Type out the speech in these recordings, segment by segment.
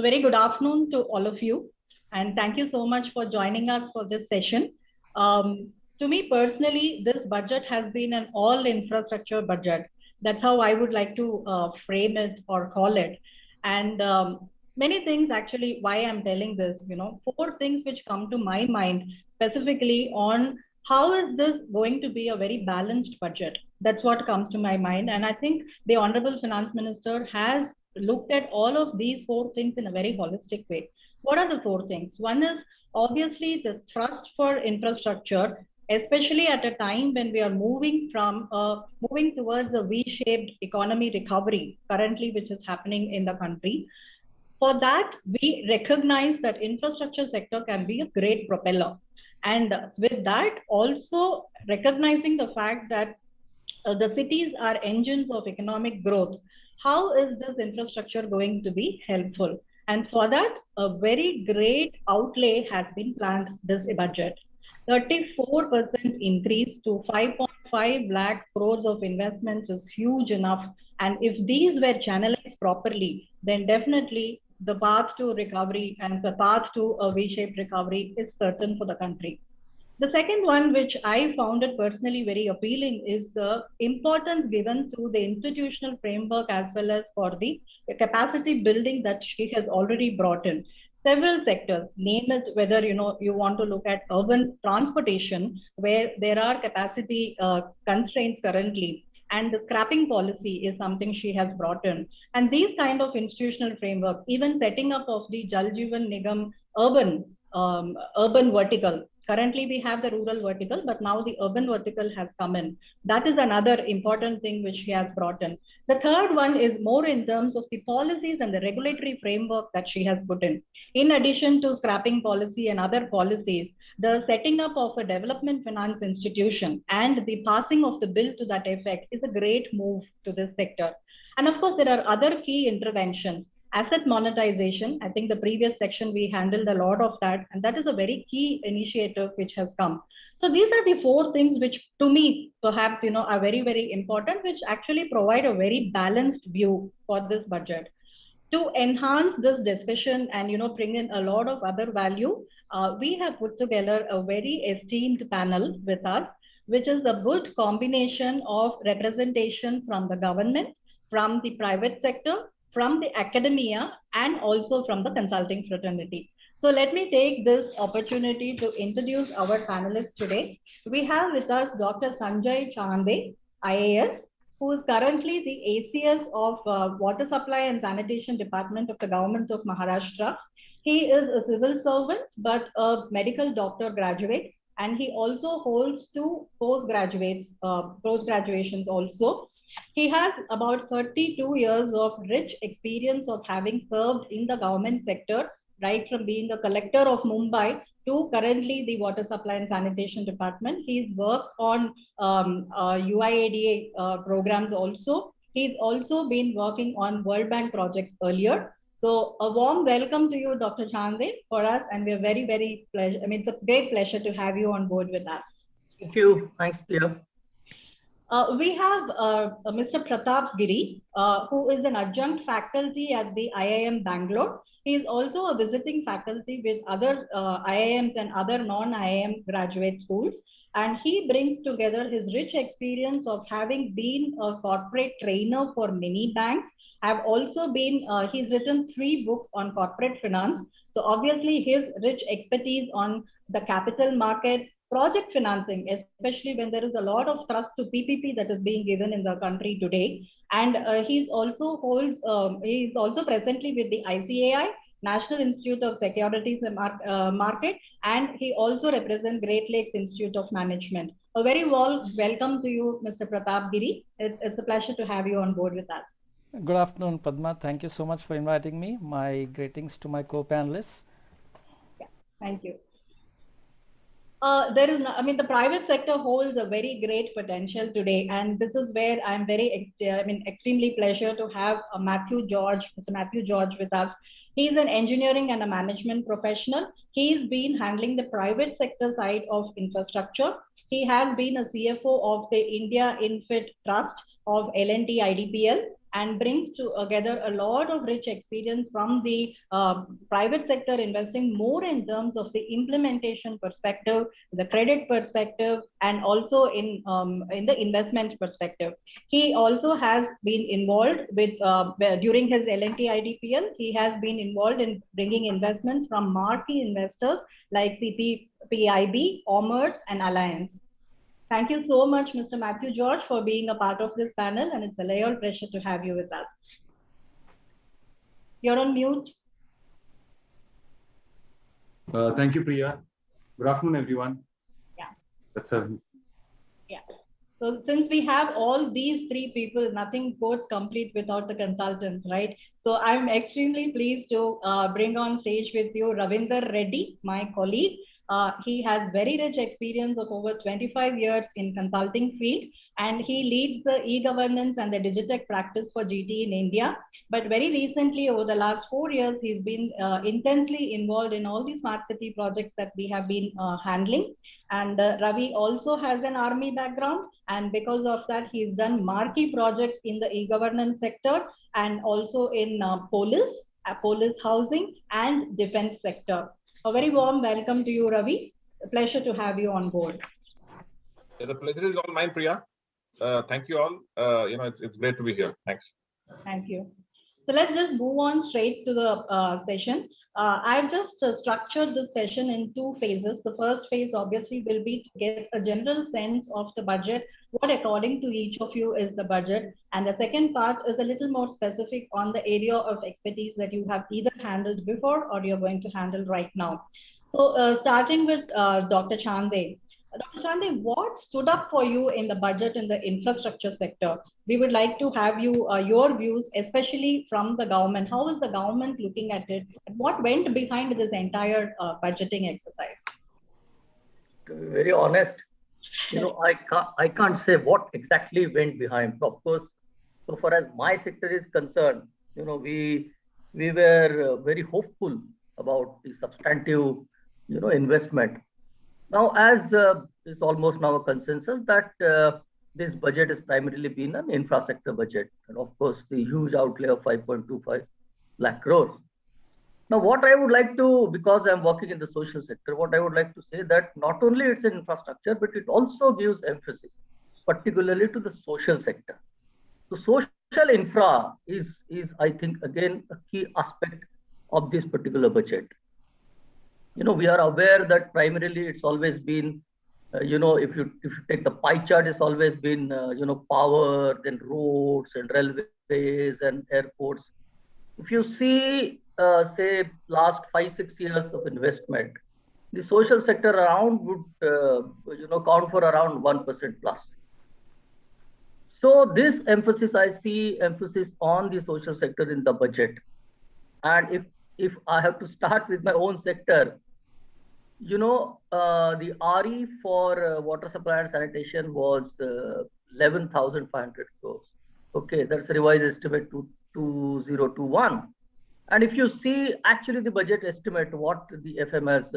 So very good afternoon to all of you. And thank you so much for joining us for this session. To me personally, this budget has been an all infrastructure budget. That's how I would like to frame it or call it. And many things actually why I'm telling this, four things which come to my mind specifically on how is this going to be a very balanced budget. That's what comes to my mind. And I think the Honorable Finance Minister has looked at all of these four things in a very holistic way. What are the four things? One is obviously the thrust for infrastructure, especially at a time when we are moving towards a V-shaped economy recovery currently, which is happening in the country. For that, we recognize that infrastructure sector can be a great propeller. And with that, also recognizing the fact that the cities are engines of economic growth. How is this infrastructure going to be helpful? And for that, a very great outlay has been planned this budget. 34% increase to 5.5 lakh crores of investments is huge enough. And if these were channelized properly, then definitely the path to recovery and the path to a V-shaped recovery is certain for the country. The second one, which I found it personally very appealing, is the importance given to the institutional framework as well as for the capacity building that she has already brought in. Several sectors, name it whether you want to look at urban transportation, where there are capacity constraints currently, and the scrapping policy is something she has brought in. And these kind of institutional framework, even setting up of the Jal Jeevan Nigam urban vertical. Currently, we have the rural vertical, but now the urban vertical has come in. That is another important thing which she has brought in. The third one is more in terms of the policies and the regulatory framework that she has put in. In addition to scrapping policy and other policies, the setting up of a development finance institution and the passing of the bill to that effect is a great move to this sector. And of course, there are other key interventions. Asset monetization, I think the previous section we handled a lot of that, and that is a very key initiative which has come. So these are the four things which to me perhaps are very, very important, which actually provide a very balanced view for this budget. To enhance this discussion and bring in a lot of other value, we have put together a very esteemed panel with us, which is a good combination of representation from the government, from the private sector, from the academia, and also from the consulting fraternity. So let me take this opportunity to introduce our panelists today. We have with us Dr. Sanjay Chande, IAS, who is currently the ACS of Water Supply and Sanitation Department of the Government of Maharashtra. He is a civil servant, but a medical doctor graduate, and he also holds two postgraduations also. He has about 32 years of rich experience of having served in the government sector, right from being the collector of Mumbai to currently the Water Supply and Sanitation Department. He's worked on UIADA programs also. He's also been working on World Bank projects earlier. So a warm welcome to you, Dr. Chande, for us, and we're very, very pleasure. I mean, it's a great pleasure to have you on board with us. Thank you. Thanks, Priya. We have Mr. Pratap Giri, who is an adjunct faculty at the IIM Bangalore. He is also a visiting faculty with other IIMs and other non-IIM graduate schools. And he brings together his rich experience of having been a corporate trainer for many banks. Have also been, he's written 3 books on corporate finance. So obviously his rich expertise on the capital markets, project financing, especially when there is a lot of thrust to PPP that is being given in the country today. And he's also presently with the ICAI, National Institute of Securities and Market, and he also represents Great Lakes Institute of Management. A very warm welcome to you, Mr. Pratap Giri. It's a pleasure to have you on board with us. Good afternoon, Padma. Thank you so much for inviting me. My greetings to my co-panelists. Yeah, thank you. The private sector holds a very great potential today, and this is where I'm extremely pleasure to have Mr. Matthew George with us. He's an engineering and a management professional. He's been handling the private sector side of infrastructure. He has been a CFO of the India Infit Trust of L&T IDPL. and brings together a lot of rich experience from the private sector investing more in terms of the implementation perspective, the credit perspective, and also in the investment perspective. He also has been involved with, during his L&T IDPL, he has been involved in bringing investments from marquee investors like CPPIB, Commerce, and Alliance. Thank you so much, Mr. Matthew George, for being a part of this panel, and it's a real pleasure to have you with us. You're on mute. Thank you, Priya. Good afternoon, everyone. Yeah. That's a... Yeah. So since we have all these three people, nothing goes complete without the consultants, right? So I'm extremely pleased to bring on stage with you Ravinder Reddy, my colleague. He has very rich experience of over 25 years in consulting field, and he leads the e-governance and the Digitech practice for GT in India. But very recently, over the last 4 years, he's been intensely involved in all the smart city projects that we have been handling. And Ravi also has an army background, and because of that, he's done marquee projects in the e-governance sector and also in police housing, and defense sector. A very warm welcome to you, Ravi. A pleasure to have you on board. Yeah, the pleasure is all mine, Priya. Thank you all. It's great to be here. Thanks. Thank you. So let's just move on straight to the session. I've just structured this session in two phases. The first phase obviously will be to get a general sense of the budget, what according to each of you is the budget. And the second part is a little more specific on the area of expertise that you have either handled before or you're going to handle right now. So starting with Dr. Chande. Dr. Chande, what stood up for you in the budget in the infrastructure sector? We would like to have you your views, especially from the government. How is the government looking at it? What went behind this entire budgeting exercise? To be very honest, I can't say what exactly went behind. Of course, so far as my sector is concerned, we were very hopeful about the substantive, investment. Now, as is almost now a consensus that this budget has primarily been an infrastructure budget, and of course the huge outlay of 5.25 lakh crores. Now, what I would like to, because I'm working in the social sector, what I would like to say that not only it's an infrastructure, but it also gives emphasis, particularly to the social sector. So social infra is I think again a key aspect of this particular budget. We are aware that primarily it's always been, if you take the pie chart, it's always been, power, then roads and railways and airports. If you see, say, last 5-6 years of investment, the social sector around would, count for around 1% plus. So this emphasis, I see emphasis on the social sector in the budget. And if I have to start with my own sector, the RE for water supply and sanitation was 11,500 crores. Okay, that's a revised estimate to 2021. And if you see actually the budget estimate, what the FM has,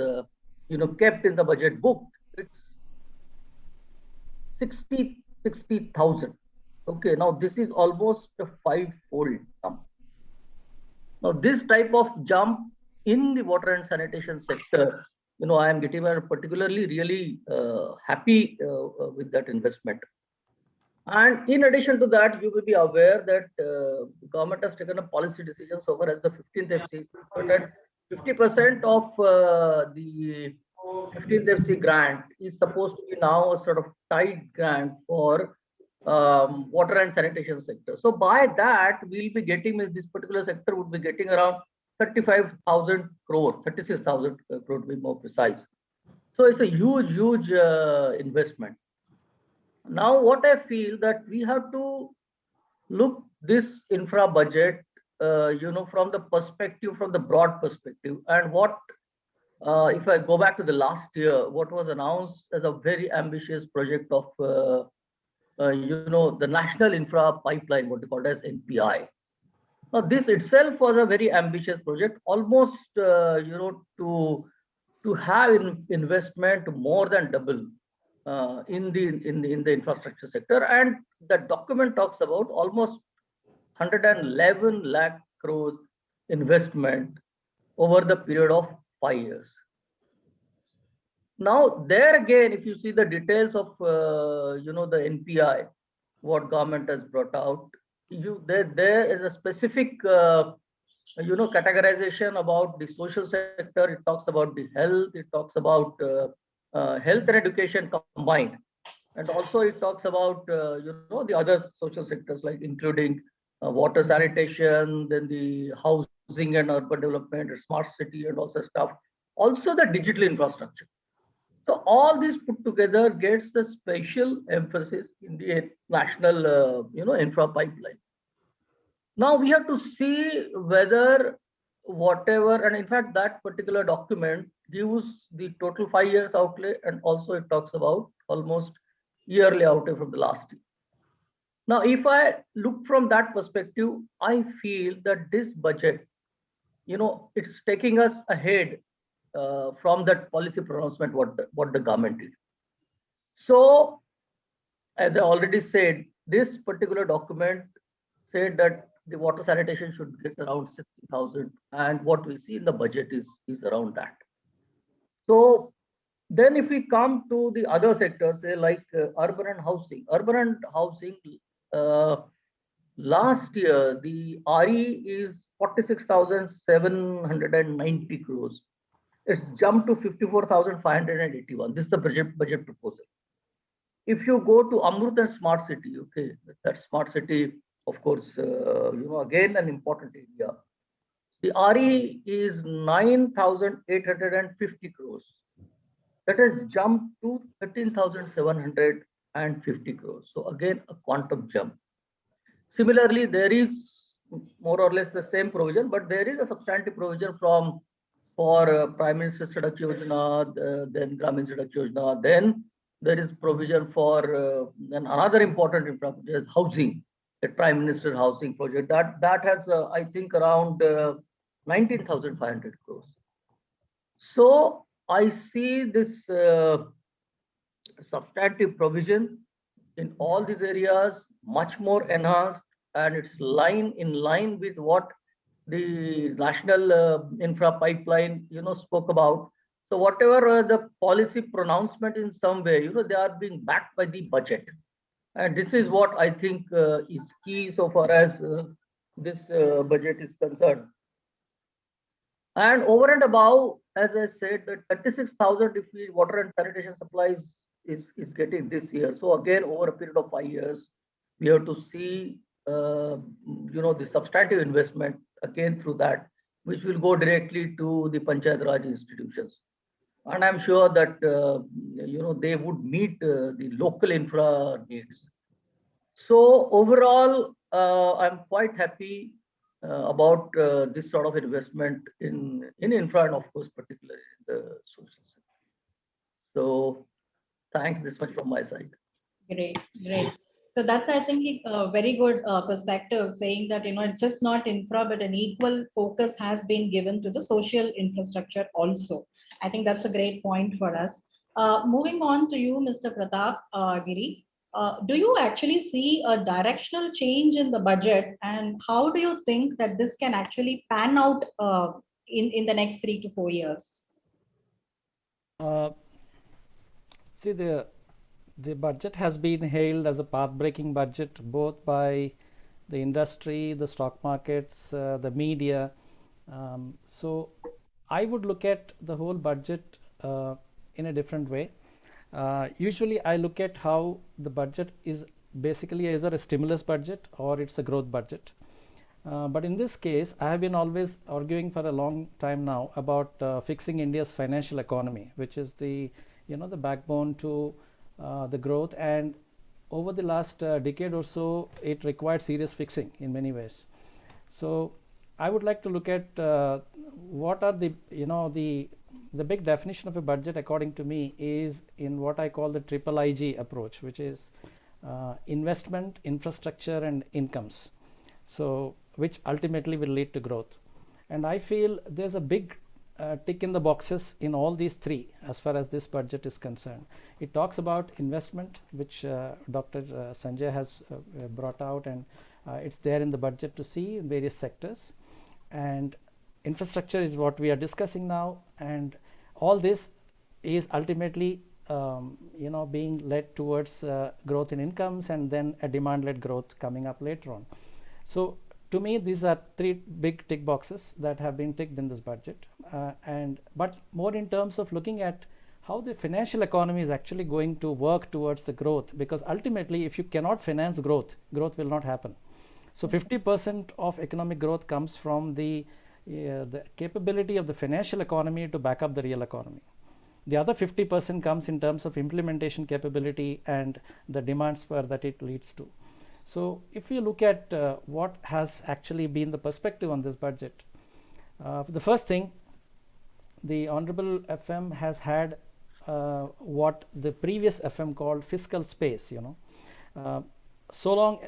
kept in the budget book, it's 60,000. Okay, now this is almost a 5-fold jump. Now, this type of jump in the water and sanitation sector, I am getting particularly really happy with that investment. And in addition to that, you will be aware that the government has taken a policy decision so far as the 15th FC, that 50% of the 15th FC grant is supposed to be now a sort of tight grant for water and sanitation sector. So by that, we'll be getting, this particular sector would be getting around 35,000 crore, 36,000 crore to be more precise. So it's a huge investment. Now, what I feel that we have to look this infra budget, from the perspective, from the broad perspective, and what, if I go back to the last year, what was announced as a very ambitious project of, the National Infra Pipeline, what they called as NPI. Now, this itself was a very ambitious project, almost, to have investment more than double in the infrastructure sector. And the document talks about almost 111 lakh crores investment over the period of 5 years. Now, there again, if you see the details of the NPI, what government has brought out, there is a specific categorization about the social sector. It talks about the health. It talks about health and education combined, and also it talks about the other social sectors like including water sanitation, then the housing and urban development, smart city, and also stuff. Also the digital infrastructure. So all this put together gets the special emphasis in the national, infra pipeline. Now we have to see whether whatever, and in fact, that particular document gives the total 5 years outlay, and also it talks about almost yearly outlay from the last year. Now, if I look from that perspective, I feel that this budget, it's taking us ahead from that policy pronouncement what the government did. So, as I already said, this particular document said that the water sanitation should get around 60,000, and what we see in the budget is around that. So then if we come to the other sectors, say like urban and housing, last year the RE is 46,790 crores. It's jumped to 54,581. This is the budget proposal. If you go to Amrut and Smart City, okay, that Smart City, of course, again an important area. The RE is 9,850 crores. That has jumped to 13,750 crores. So again, a quantum jump. Similarly, there is more or less the same provision, but there is a substantive provision for Prime Minister Sadak Yojana, then Gramin Sadak Yojana. Then there is provision for then another important infrastructure is housing, the Prime Minister Housing Project. That has, I think, around 19,500 crores. So I see this substantive provision in all these areas much more enhanced, and it's in line with what the national infra pipeline spoke about. So whatever the policy pronouncement in some way, they are being backed by the budget, and this is what I think is key so far as this budget is concerned. And over and above, as I said, the 36,000 water and sanitation supplies is getting this year. So again, over a period of 5 years, we have to see the substantive investment again through that, which will go directly to the Panchayat Raj institutions. And I'm sure that they would meet the local infra needs. So overall, I'm quite happy about this sort of investment in infra, and of course, particularly in the social sector. So thanks this much from my side. Great. So that's, I think, a very good perspective, saying that, it's just not infra, but an equal focus has been given to the social infrastructure also. I think that's a great point for us. Moving on to you, Mr. Pratap Giri. Do you actually see a directional change in the budget, and how do you think that this can actually pan out in the next 3 to 4 years? See, the budget has been hailed as a path-breaking budget both by the industry, the stock markets, the media. So I would look at the whole budget in a different way. Usually I look at how the budget is basically either a stimulus budget or it's a growth budget. But in this case, I have been always arguing for a long time now about fixing India's financial economy, which is the backbone to the growth. And over the last decade or so, it required serious fixing in many ways. So I would like to look at what are the big definition of a budget, according to me, is in what I call the triple IG approach, which is investment, infrastructure, and incomes. So which ultimately will lead to growth. And I feel there's a big tick in the boxes in all these three as far as this budget is concerned. It talks about investment, which Dr. Sanjay has brought out, and It's there in the budget to see in various sectors, and infrastructure is what we are discussing now, and all this is ultimately being led towards growth in incomes and then a demand-led growth coming up later on. So to me, these are three big tick boxes that have been ticked in this budget, but more in terms of looking at how the financial economy is actually going to work towards the growth, because ultimately if you cannot finance growth, growth will not happen. So 50% of economic growth comes from the capability of the financial economy to back up the real economy. The other 50% comes in terms of implementation capability and the demand spur that it leads to. So if you look at what has actually been the perspective on this budget, the first thing, the Honorable FM has had what the previous FM called fiscal space. So long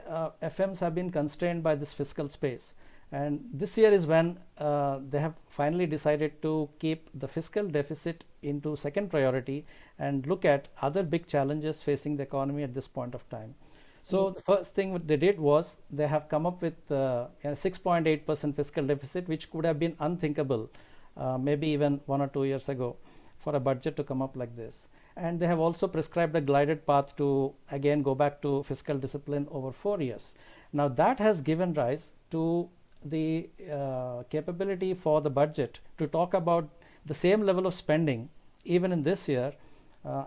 FMs have been constrained by this fiscal space, and this year is when they have finally decided to keep the fiscal deficit into second priority and look at other big challenges facing the economy at this point of time. So the first thing what they did was they have come up with a 6.8% fiscal deficit, which could have been unthinkable maybe even 1 or 2 years ago for a budget to come up like this. And they have also prescribed a glided path to again go back to fiscal discipline over 4 years. Now that has given rise to the capability for the budget to talk about the same level of spending even in this year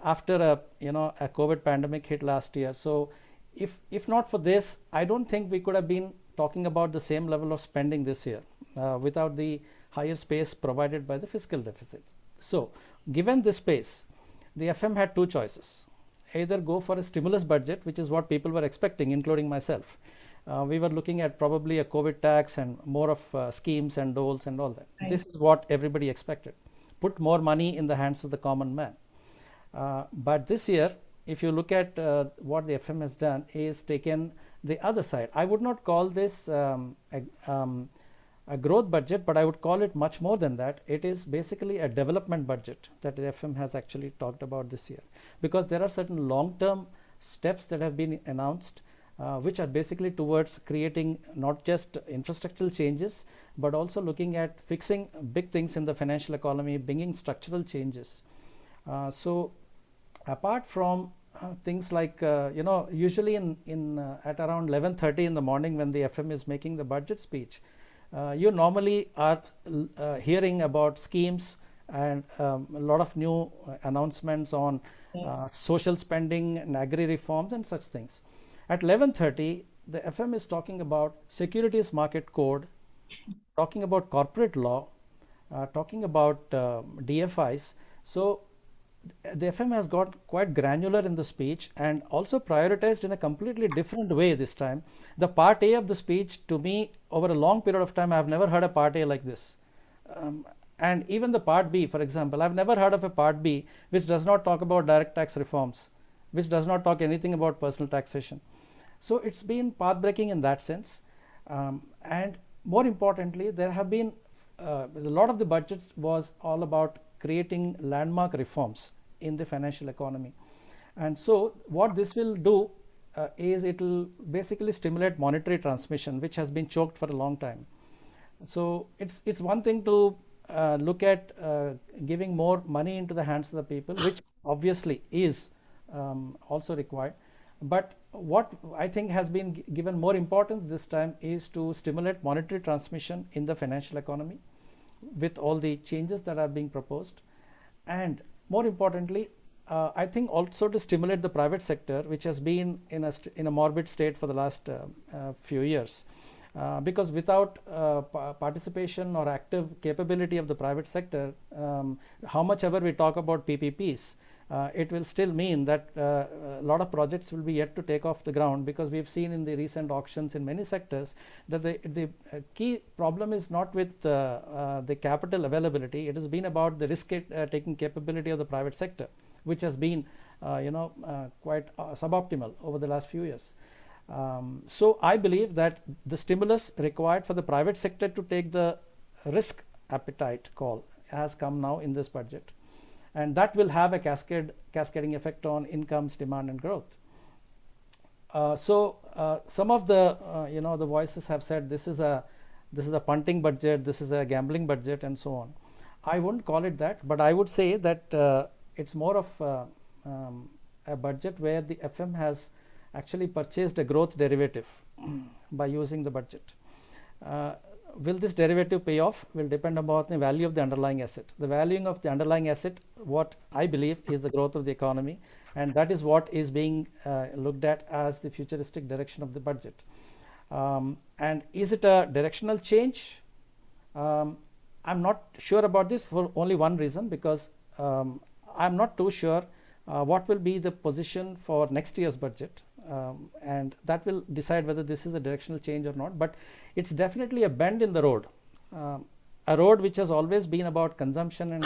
after a COVID pandemic hit last year. So if not for this, I don't think we could have been talking about the same level of spending this year without the higher space provided by the fiscal deficit. So given this space, the FM had two choices: either go for a stimulus budget, which is what people were expecting, including myself. We were looking at probably a COVID tax and more of schemes and doles and all that. Right. This is what everybody expected. Put more money in the hands of the common man. But this year, if you look at what the FM has done, is taken the other side. I would not call this a growth budget, but I would call it much more than that. It is basically a development budget that the FM has actually talked about this year, because there are certain long-term steps that have been announced which are basically towards creating not just infrastructural changes, but also looking at fixing big things in the financial economy, bringing structural changes. So apart from things like usually at around 11:30 in the morning when the FM is making the budget speech, you normally are hearing about schemes and a lot of new announcements on social spending and agri reforms and such things. At 11:30, the FM is talking about Securities Market Code, talking about corporate law, talking about DFIs. So the FM has got quite granular in the speech and also prioritized in a completely different way this time. The part A of the speech, to me, over a long period of time, I have never heard a part A like this. And even the part B, for example, I've never heard of a part B which does not talk about direct tax reforms, which does not talk anything about personal taxation. So it's been path-breaking in that sense. And more importantly, there have been a lot of the budgets was all about creating landmark reforms in the financial economy. And so what this will do is it will basically stimulate monetary transmission, which has been choked for a long time. So it's one thing to look at giving more money into the hands of the people, which obviously is also required. But what I think has been given more importance this time is to stimulate monetary transmission in the financial economy with all the changes that are being proposed. And more importantly, I think also to stimulate the private sector, which has been in a morbid state for the last few years. Because without participation or active capability of the private sector, how much ever we talk about PPPs, it will still mean that a lot of projects will be yet to take off the ground, because we've seen in the recent auctions in many sectors that the key problem is not with the capital availability. It has been about the risk taking capability of the private sector, which has been quite suboptimal over the last few years. So I believe that the stimulus required for the private sector to take the risk appetite call has come now in this budget, and that will have a cascading effect on incomes, demand and growth. So some of the the voices have said this is a punting budget, this is a gambling budget, and so on. I wouldn't call it that, but I would say that it's more of a budget where the FM has actually purchased a growth derivative by using the budget. Will this derivative pay off will depend upon the value of the underlying asset. The valuing of the underlying asset, what I believe, is the growth of the economy, and that is what is being looked at as the futuristic direction of the budget. And is it a directional change? I'm not sure about this for only one reason, because I'm not too sure what will be the position for next year's budget, and that will decide whether this is a directional change or not. But it's definitely a bend in the road, a road which has always been about consumption and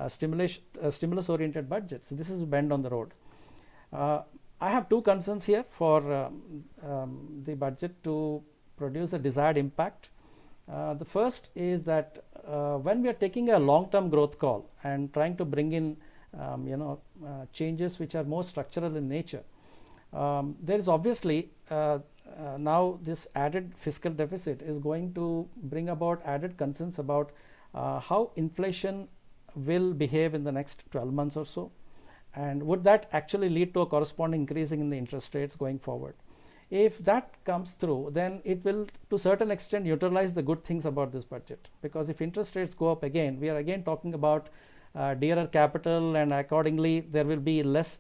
stimulus oriented budgets. This is a bend on the road. I have two concerns here for the budget to produce a desired impact. The first is that when we are taking a long-term growth call and trying to bring in changes which are more structural in nature, there is obviously now this added fiscal deficit is going to bring about added concerns about how inflation will behave in the next 12 months or so, and would that actually lead to a corresponding increasing in the interest rates going forward. If that comes through, then it will to a certain extent neutralize the good things about this budget, because if interest rates go up again, we are again talking about dearer capital, and accordingly there will be less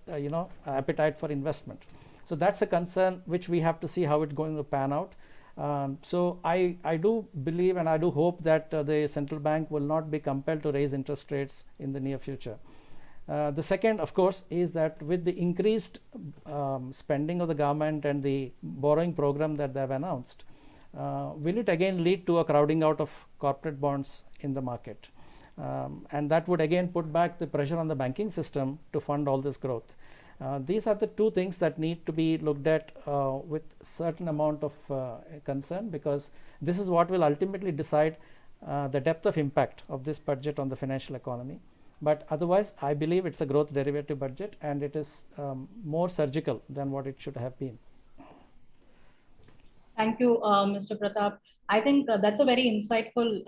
appetite for investment. So that's a concern which we have to see how it's going to pan out. So I do believe and I do hope that the central bank will not be compelled to raise interest rates in the near future. The second, of course, is that with the increased spending of the government and the borrowing program that they have announced, will it again lead to a crowding out of corporate bonds in the market? And that would again put back the pressure on the banking system to fund all this growth. These are the two things that need to be looked at with certain amount of concern, because this is what will ultimately decide the depth of impact of this budget on the financial economy. But otherwise, I believe it's a growth derivative budget, and it is more surgical than what it should have been. Thank you, Mr. Pratap. I think that's a very insightful,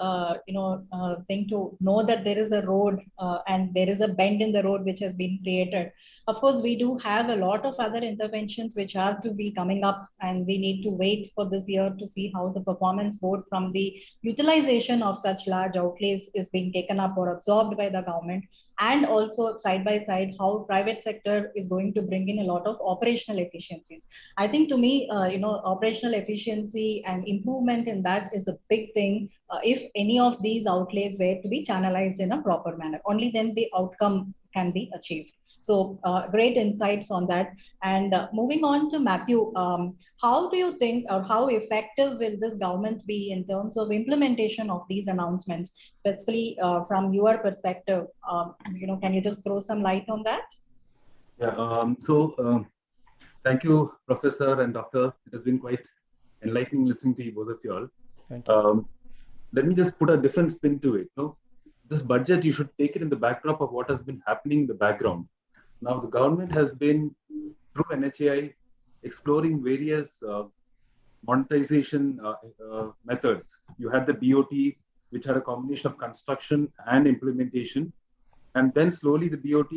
thing to know that there is a road and there is a bend in the road which has been created. Of course, we do have a lot of other interventions which are to be coming up, and we need to wait for this year to see how the performance, both from the utilization of such large outlays, is being taken up or absorbed by the government, and also side by side how private sector is going to bring in a lot of operational efficiencies. I think to me, operational efficiency and improvement in that is a big thing. If any of these outlays were to be channelized in a proper manner, only then the outcome can be achieved. So great insights on that. And moving on to Matthew, how do you think, or how effective will this government be in terms of implementation of these announcements, specifically from your perspective? Can you just throw some light on that? Yeah. Thank you, Professor and Doctor. It has been quite enlightening listening to you, both of you all. Thank you. Let me just put a different spin to it. This budget, you should take it in the backdrop of what has been happening in the background. Now, the government has been, through NHAI, exploring various monetization methods. You had the BOT, which had a combination of construction and implementation. And then slowly the BOT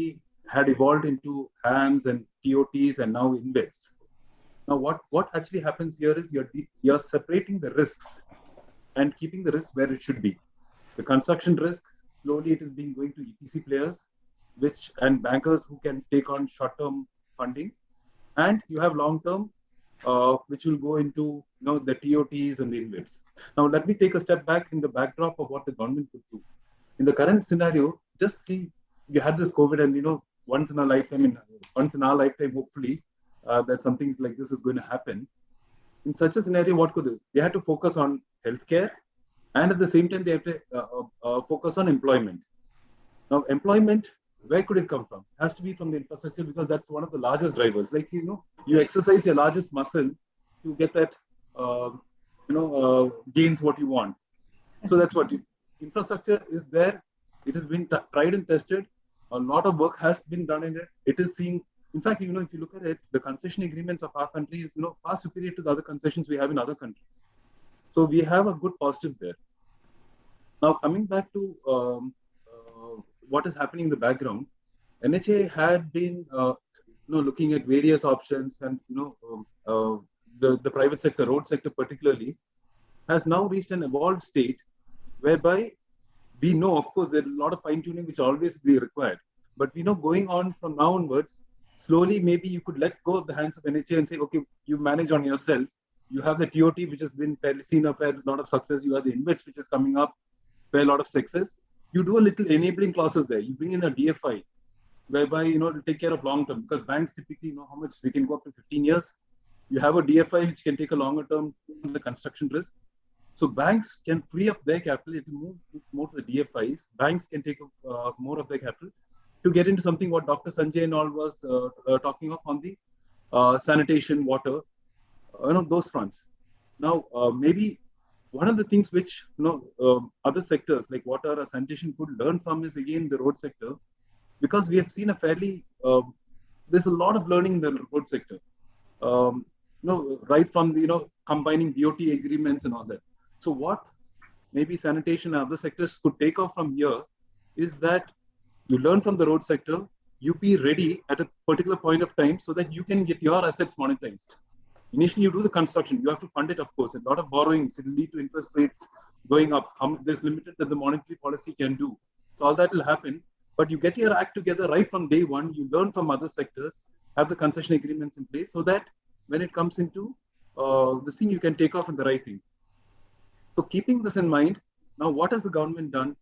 had evolved into HAMs and TOTs and now InvITs. Now, what actually happens here is you're separating the risks and keeping the risk where it should be. The construction risk, slowly it is being going to EPC players, and bankers who can take on short-term funding, and you have long-term, which will go into the TOTs and the InvITs. Now, let me take a step back in the backdrop of what the government could do. In the current scenario, just see, you had this COVID, and once in our lifetime, hopefully, that something like this is going to happen. In such a scenario, what could they had to focus on healthcare, and at the same time, they have to focus on employment. Now, employment, where could it come from? It has to be from the infrastructure, because that's one of the largest drivers. Like, you exercise your largest muscle to get that, gains what you want. So that's what infrastructure is there. It has been tried and tested. A lot of work has been done in it. It is seeing In fact, if you look at it, the concession agreements of our country is, far superior to the other concessions we have in other countries. So we have a good positive there. Now, coming back to what is happening in the background, NHAI had been, looking at various options, and the private sector, road sector particularly, has now reached an evolved state whereby we know, of course, there's a lot of fine tuning which always be required. But we know going on from now onwards, slowly maybe you could let go of the hands of NHAI and say, okay, you manage on yourself. You have the TOT, which has been seen a fair lot of success. You have the InvITs, which is coming up, fair lot of success. You do a little enabling clauses there. You bring in a DFI, whereby, to take care of long term, because banks typically know how much they can go up to 15 years. You have a DFI, which can take a longer term the construction risk. So banks can free up their capital. It will move more to the DFIs. Banks can take more of their capital to get into something what Dr. Sanjay and all was talking of on the sanitation, water, those fronts. Now, maybe one of the things which other sectors like water or sanitation could learn from is again the road sector, because we have seen a fairly there's a lot of learning in the road sector. Right from the combining BOT agreements and all that. So what maybe sanitation and other sectors could take off from here is that you learn from the road sector, you be ready at a particular point of time so that you can get your assets monetized. Initially, you do the construction, you have to fund it, of course. A lot of borrowings, it will lead to interest rates going up. There's limited that the monetary policy can do. So all that will happen. But you get your act together right from day one. You learn from other sectors, have the concession agreements in place so that when it comes into this thing, you can take off in the right thing. So keeping this in mind, now what has the government done?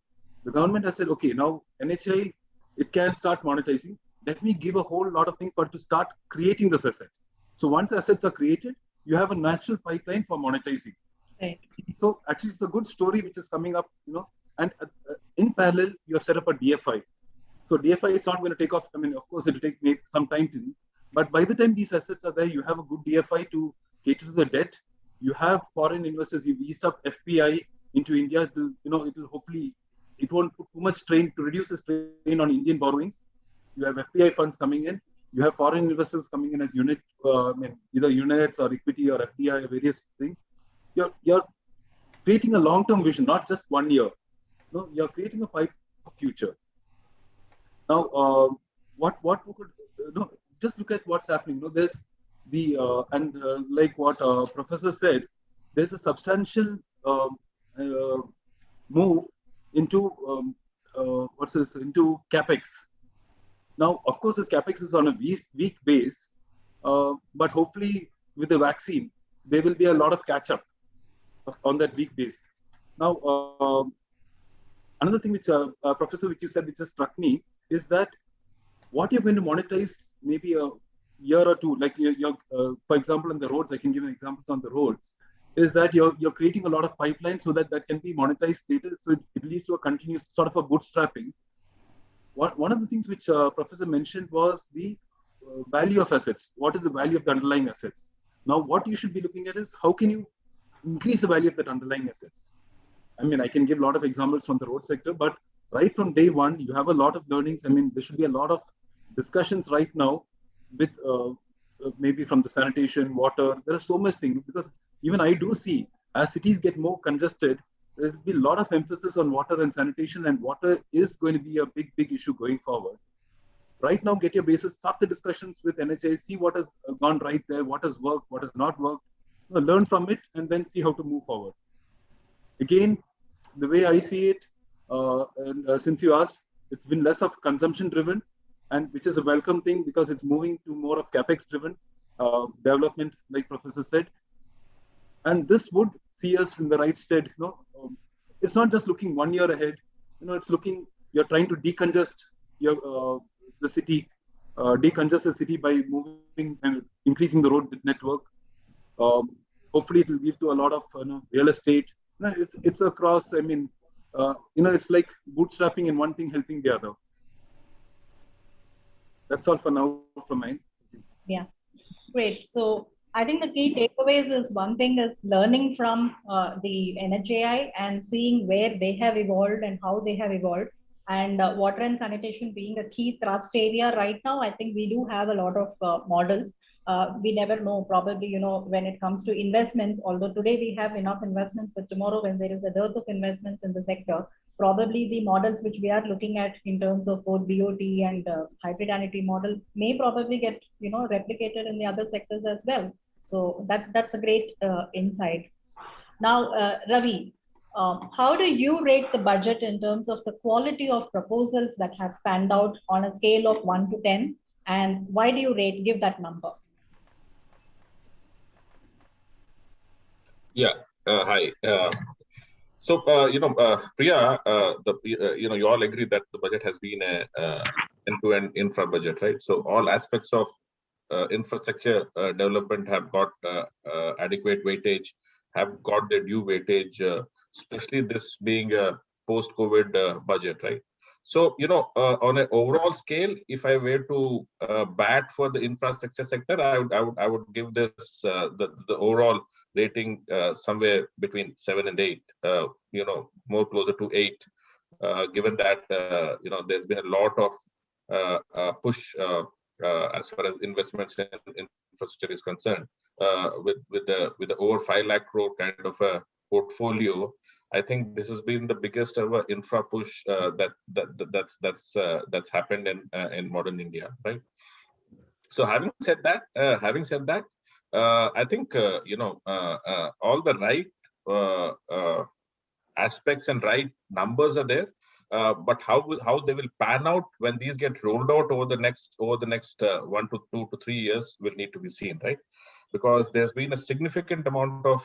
The government has said, okay, now NHAI, it can start monetizing. Let me give a whole lot of things for it to start creating this asset. So once assets are created, you have a natural pipeline for monetizing. Right. So actually, it's a good story which is coming up, and in parallel, you have set up a DFI. So DFI is not going to take off. I mean, of course, it will take some time to do. But by the time these assets are there, you have a good DFI to cater to the debt. You have foreign investors. You've eased up FPI into India. It will hopefully, it won't put too much strain to reduce the strain on Indian borrowings. You have FPI funds coming in. You have foreign investors coming in as either units or equity or FDI or various things. You're creating a long-term vision, not just 1 year. No, you're creating a pipe of future. Now, what we could just look at what's happening. There's the like what Professor said, there's a substantial move into into capex. Now, of course, this capex is on a weak base, but hopefully with the vaccine, there will be a lot of catch up on that weak base. Now, another thing which Professor, which you said, which just struck me, is that what you're going to monetize maybe a year or two, like for example, in the roads, I can give examples on the roads, is that you're creating a lot of pipelines so that can be monetized later. So it leads to a continuous sort of a bootstrapping. One of the things which Professor mentioned was the value of assets. What is the value of the underlying assets? Now, what you should be looking at is how can you increase the value of that underlying assets? I mean, I can give a lot of examples from the road sector, but right from day one, you have a lot of learnings. I mean, there should be a lot of discussions right now with maybe from the sanitation, water. There are so much things, because even I do see as cities get more congested, there will be a lot of emphasis on water and sanitation, and water is going to be a big issue going forward. Right now, get your basis, start the discussions with NHAI, see what has gone right there, what has worked, what has not worked, learn from it, and then see how to move forward. Again, the way I see it, since you asked, it's been less of consumption driven, and which is a welcome thing because it's moving to more of capex driven development, like Professor said. And this would see us in the right stead. It's not just looking 1 year ahead. It's looking, you're trying to decongest the city, decongest the city by moving and increasing the road network. Hopefully, it will give to a lot of real estate. It's across. I mean, it's like bootstrapping and one thing helping the other. That's all for now from mine. Yeah, great. So I think the key takeaways is one thing is learning from the NHAI and seeing where they have evolved and how they have evolved. And water and sanitation being a key thrust area right now, I think we do have a lot of models. We never know, probably, when it comes to investments, although today we have enough investments, but tomorrow when there is a dearth of investments in the sector, probably the models which we are looking at in terms of both BOT and hybrid annuity model may probably get, replicated in the other sectors as well. So that's a great insight. Now, Ravi, how do you rate the budget in terms of the quality of proposals that have stand out on a scale of 1 to 10? And why do you give that number? Yeah. Hi. Priya, you all agree that the budget has been a end-to-end infra budget, right? So all aspects of infrastructure development have got adequate weightage, have got their due weightage, especially this being a post-COVID budget, right? So, on an overall scale, if I were to bat for the infrastructure sector, I would give this the overall rating somewhere between 7 and 8. More closer to 8, given that there's been a lot of push as far as investments in infrastructure is concerned. With the over 5 lakh crore kind of a portfolio, I think this has been the biggest ever infra push that's happened in modern India, right? So having said that, I think all the right aspects and right numbers are there, but how they will pan out when these get rolled out over the next 1 to 2 to 3 years will need to be seen, right? Because there's been a significant amount of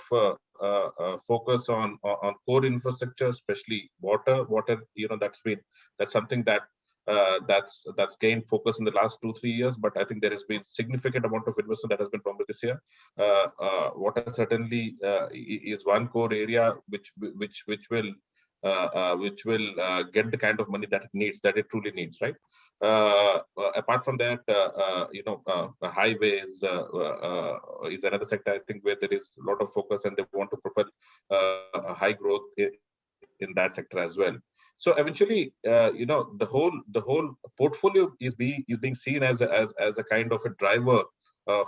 focus on core infrastructure, especially water. That's something that's gained focus in the last 2-3 years. But I think there has been significant amount of investment that has been promised this year. Water certainly is one core area which will get the kind of money that it truly needs, right? Apart from that, highways is another sector, I think, where there is a lot of focus, and they want to propel a high growth in that sector as well. So eventually, the whole portfolio is being seen as a kind of a driver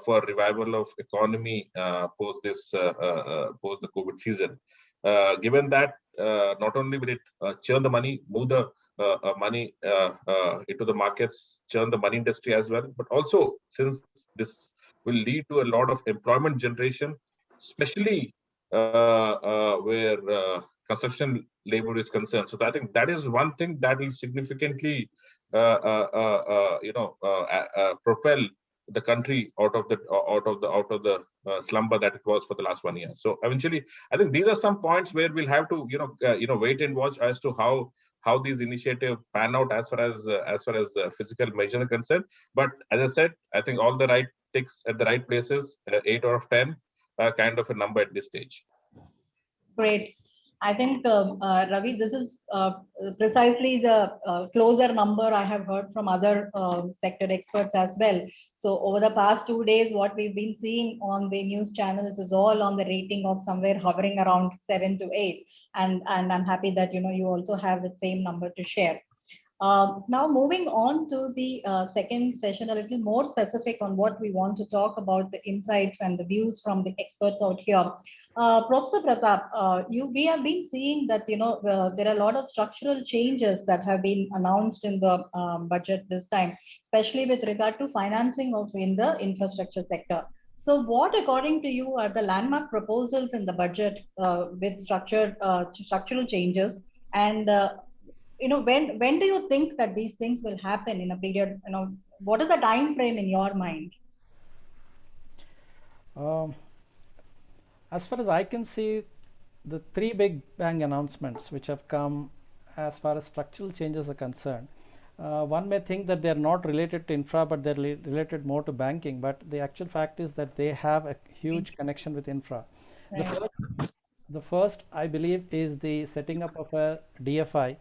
for revival of economy post the COVID season. Given that not only will it churn the money, move the money into the markets, churn the money industry as well, but also since this will lead to a lot of employment generation, especially where construction labor is concerned. So I think that is one thing that will significantly propel the country out of the slumber that it was for the last 1 year. So eventually, I think these are some points where we'll have to wait and watch as to how these initiatives pan out as far as physical measures are concerned. But as I said, I think all the right ticks at the right places, 8 out of 10, kind of a number at this stage. Great. I think, Ravi, this is precisely the closer number I have heard from other sector experts as well. So over the past 2 days, what we've been seeing on the news channels is all on the rating of somewhere hovering around 7 to 8. And I'm happy that, you also have the same number to share. Now moving on to the second session, a little more specific on what we want to talk about, the insights and the views from the experts out here. Professor Pratap, we have been seeing that there are a lot of structural changes that have been announced in the budget this time, especially with regard to financing in the infrastructure sector. So what, according to you, are the landmark proposals in the budget with structural changes? And when do you think that these things will happen in a period? What is the time frame in your mind? As far as I can see, the 3 big bang announcements which have come as far as structural changes are concerned, one may think that they are not related to infra, but they're related more to banking. But the actual fact is that they have a huge connection with infra. Right. The first, I believe, is the setting up of a DFI,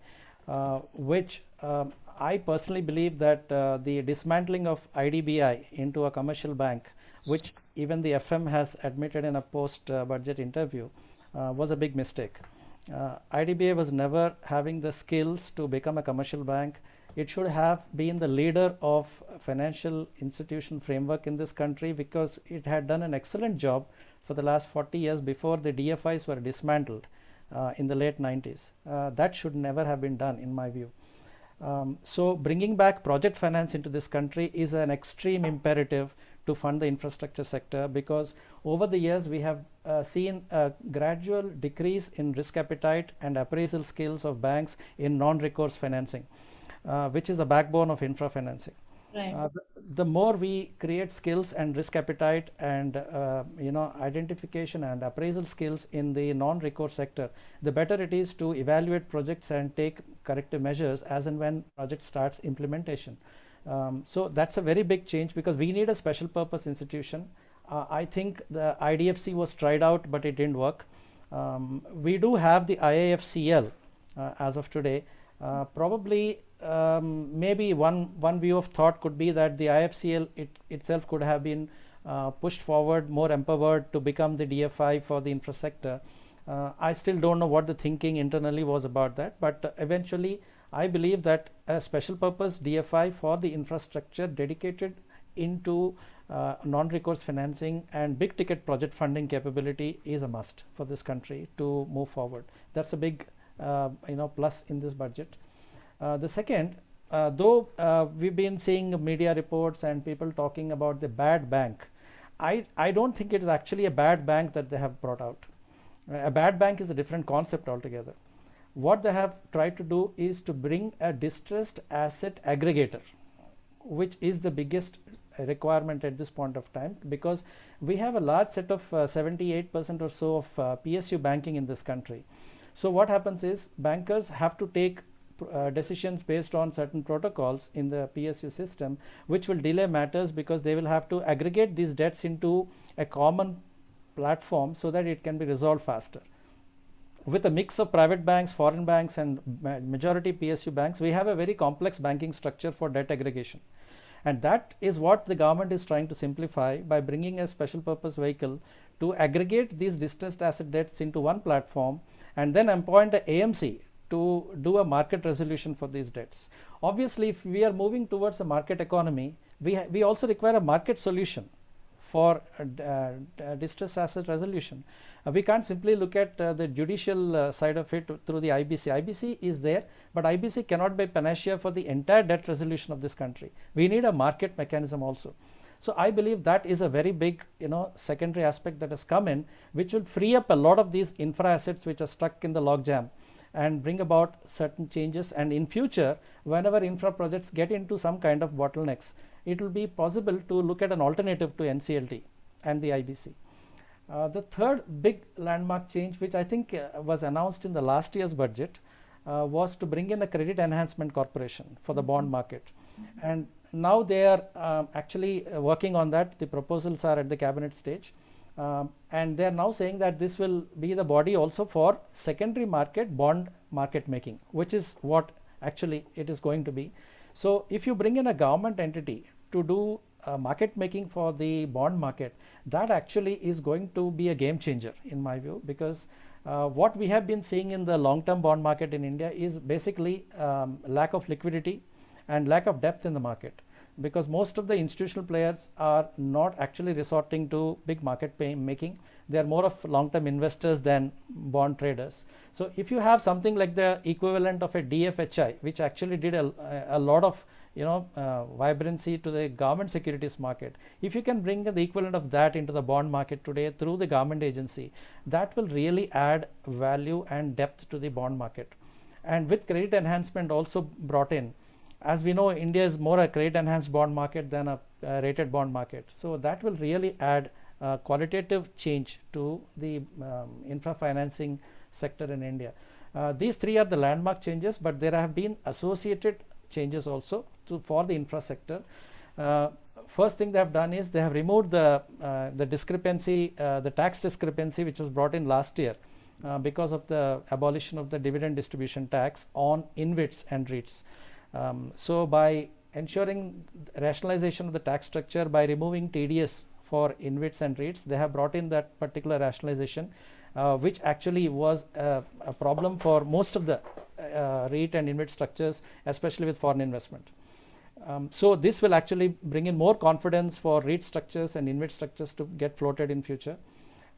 which I personally believe that the dismantling of IDBI into a commercial bank, which even the FM has admitted in a post-budget interview, was a big mistake. IDBI was never having the skills to become a commercial bank. It should have been the leader of financial institution framework in this country, because it had done an excellent job for the last 40 years before the DFIs were dismantled in the late 90s. That should never have been done, in my view. So bringing back project finance into this country is an extreme imperative to fund the infrastructure sector, because over the years we have seen a gradual decrease in risk appetite and appraisal skills of banks in non-recourse financing, which is the backbone of infra financing. Right. The more we create skills and risk appetite and identification and appraisal skills in the non-recourse sector, the better it is to evaluate projects and take corrective measures as and when project starts implementation. So that's a very big change, because we need a special purpose institution. I think the IDFC was tried out, but it didn't work. We do have the IIFCL as of today. Probably maybe one view of thought could be that the IFCL itself could have been pushed forward, more empowered to become the DFI for the infra sector. I still don't know what the thinking internally was about that, but eventually I believe that a special purpose DFI for the infrastructure dedicated into non-recourse financing and big ticket project funding capability is a must for this country to move forward. That's a big plus in this budget. The second, though we've been seeing media reports and people talking about the bad bank, I don't think it is actually a bad bank that they have brought out. A bad bank is a different concept altogether. What they have tried to do is to bring a distressed asset aggregator, which is the biggest requirement at this point of time, because we have a large set of 78% or so of PSU banking in this country. So what happens is bankers have to take decisions based on certain protocols in the PSU system, which will delay matters, because they will have to aggregate these debts into a common platform so that it can be resolved faster. With a mix of private banks, foreign banks, and majority PSU banks, we have a very complex banking structure for debt aggregation. And that is what the government is trying to simplify by bringing a special purpose vehicle to aggregate these distressed asset debts into one platform, and then appoint an AMC to do a market resolution for these debts. Obviously, if we are moving towards a market economy, we also require a market solution for distressed asset resolution. We can't simply look at the judicial side of it through the IBC. IBC is there, but IBC cannot be panacea for the entire debt resolution of this country. We need a market mechanism also. So I believe that is a very big secondary aspect that has come in, which will free up a lot of these infra assets which are stuck in the logjam and bring about certain changes. And in future, whenever infra projects get into some kind of bottlenecks, it will be possible to look at an alternative to NCLT and the IBC. The third big landmark change, which I think was announced in the last year's budget, was to bring in a credit enhancement corporation for the bond market. And now they are actually working on that. The proposals are at the cabinet stage. And they are now saying that this will be the body also for secondary market bond market making, which is what actually it is going to be. So if you bring in a government entity to do market making for the bond market, that actually is going to be a game changer in my view, because what we have been seeing in the long-term bond market in India is basically lack of liquidity and lack of depth in the market, because most of the institutional players are not actually resorting to big market making. They are more of long-term investors than bond traders. So if you have something like the equivalent of a DFHI, which actually did a lot of vibrancy to the government securities market, if you can bring the equivalent of that into the bond market today through the government agency, that will really add value and depth to the bond market. And with credit enhancement also brought in, as we know, India is more a credit enhanced bond market than a rated bond market. So that will really add qualitative change to the infra financing sector in India. These three are the landmark changes, but there have been associated changes also for the infra sector. First thing they have done is they have removed the discrepancy, the tax discrepancy which was brought in last year because of the abolition of the dividend distribution tax on InvITs and REITs. So by ensuring rationalization of the tax structure by removing TDS for InvITs and REITs, they have brought in that particular rationalization. which actually was a problem for most of the REIT and InvIT structures, especially with foreign investment. So this will actually bring in more confidence for REIT structures and InvIT structures to get floated in future.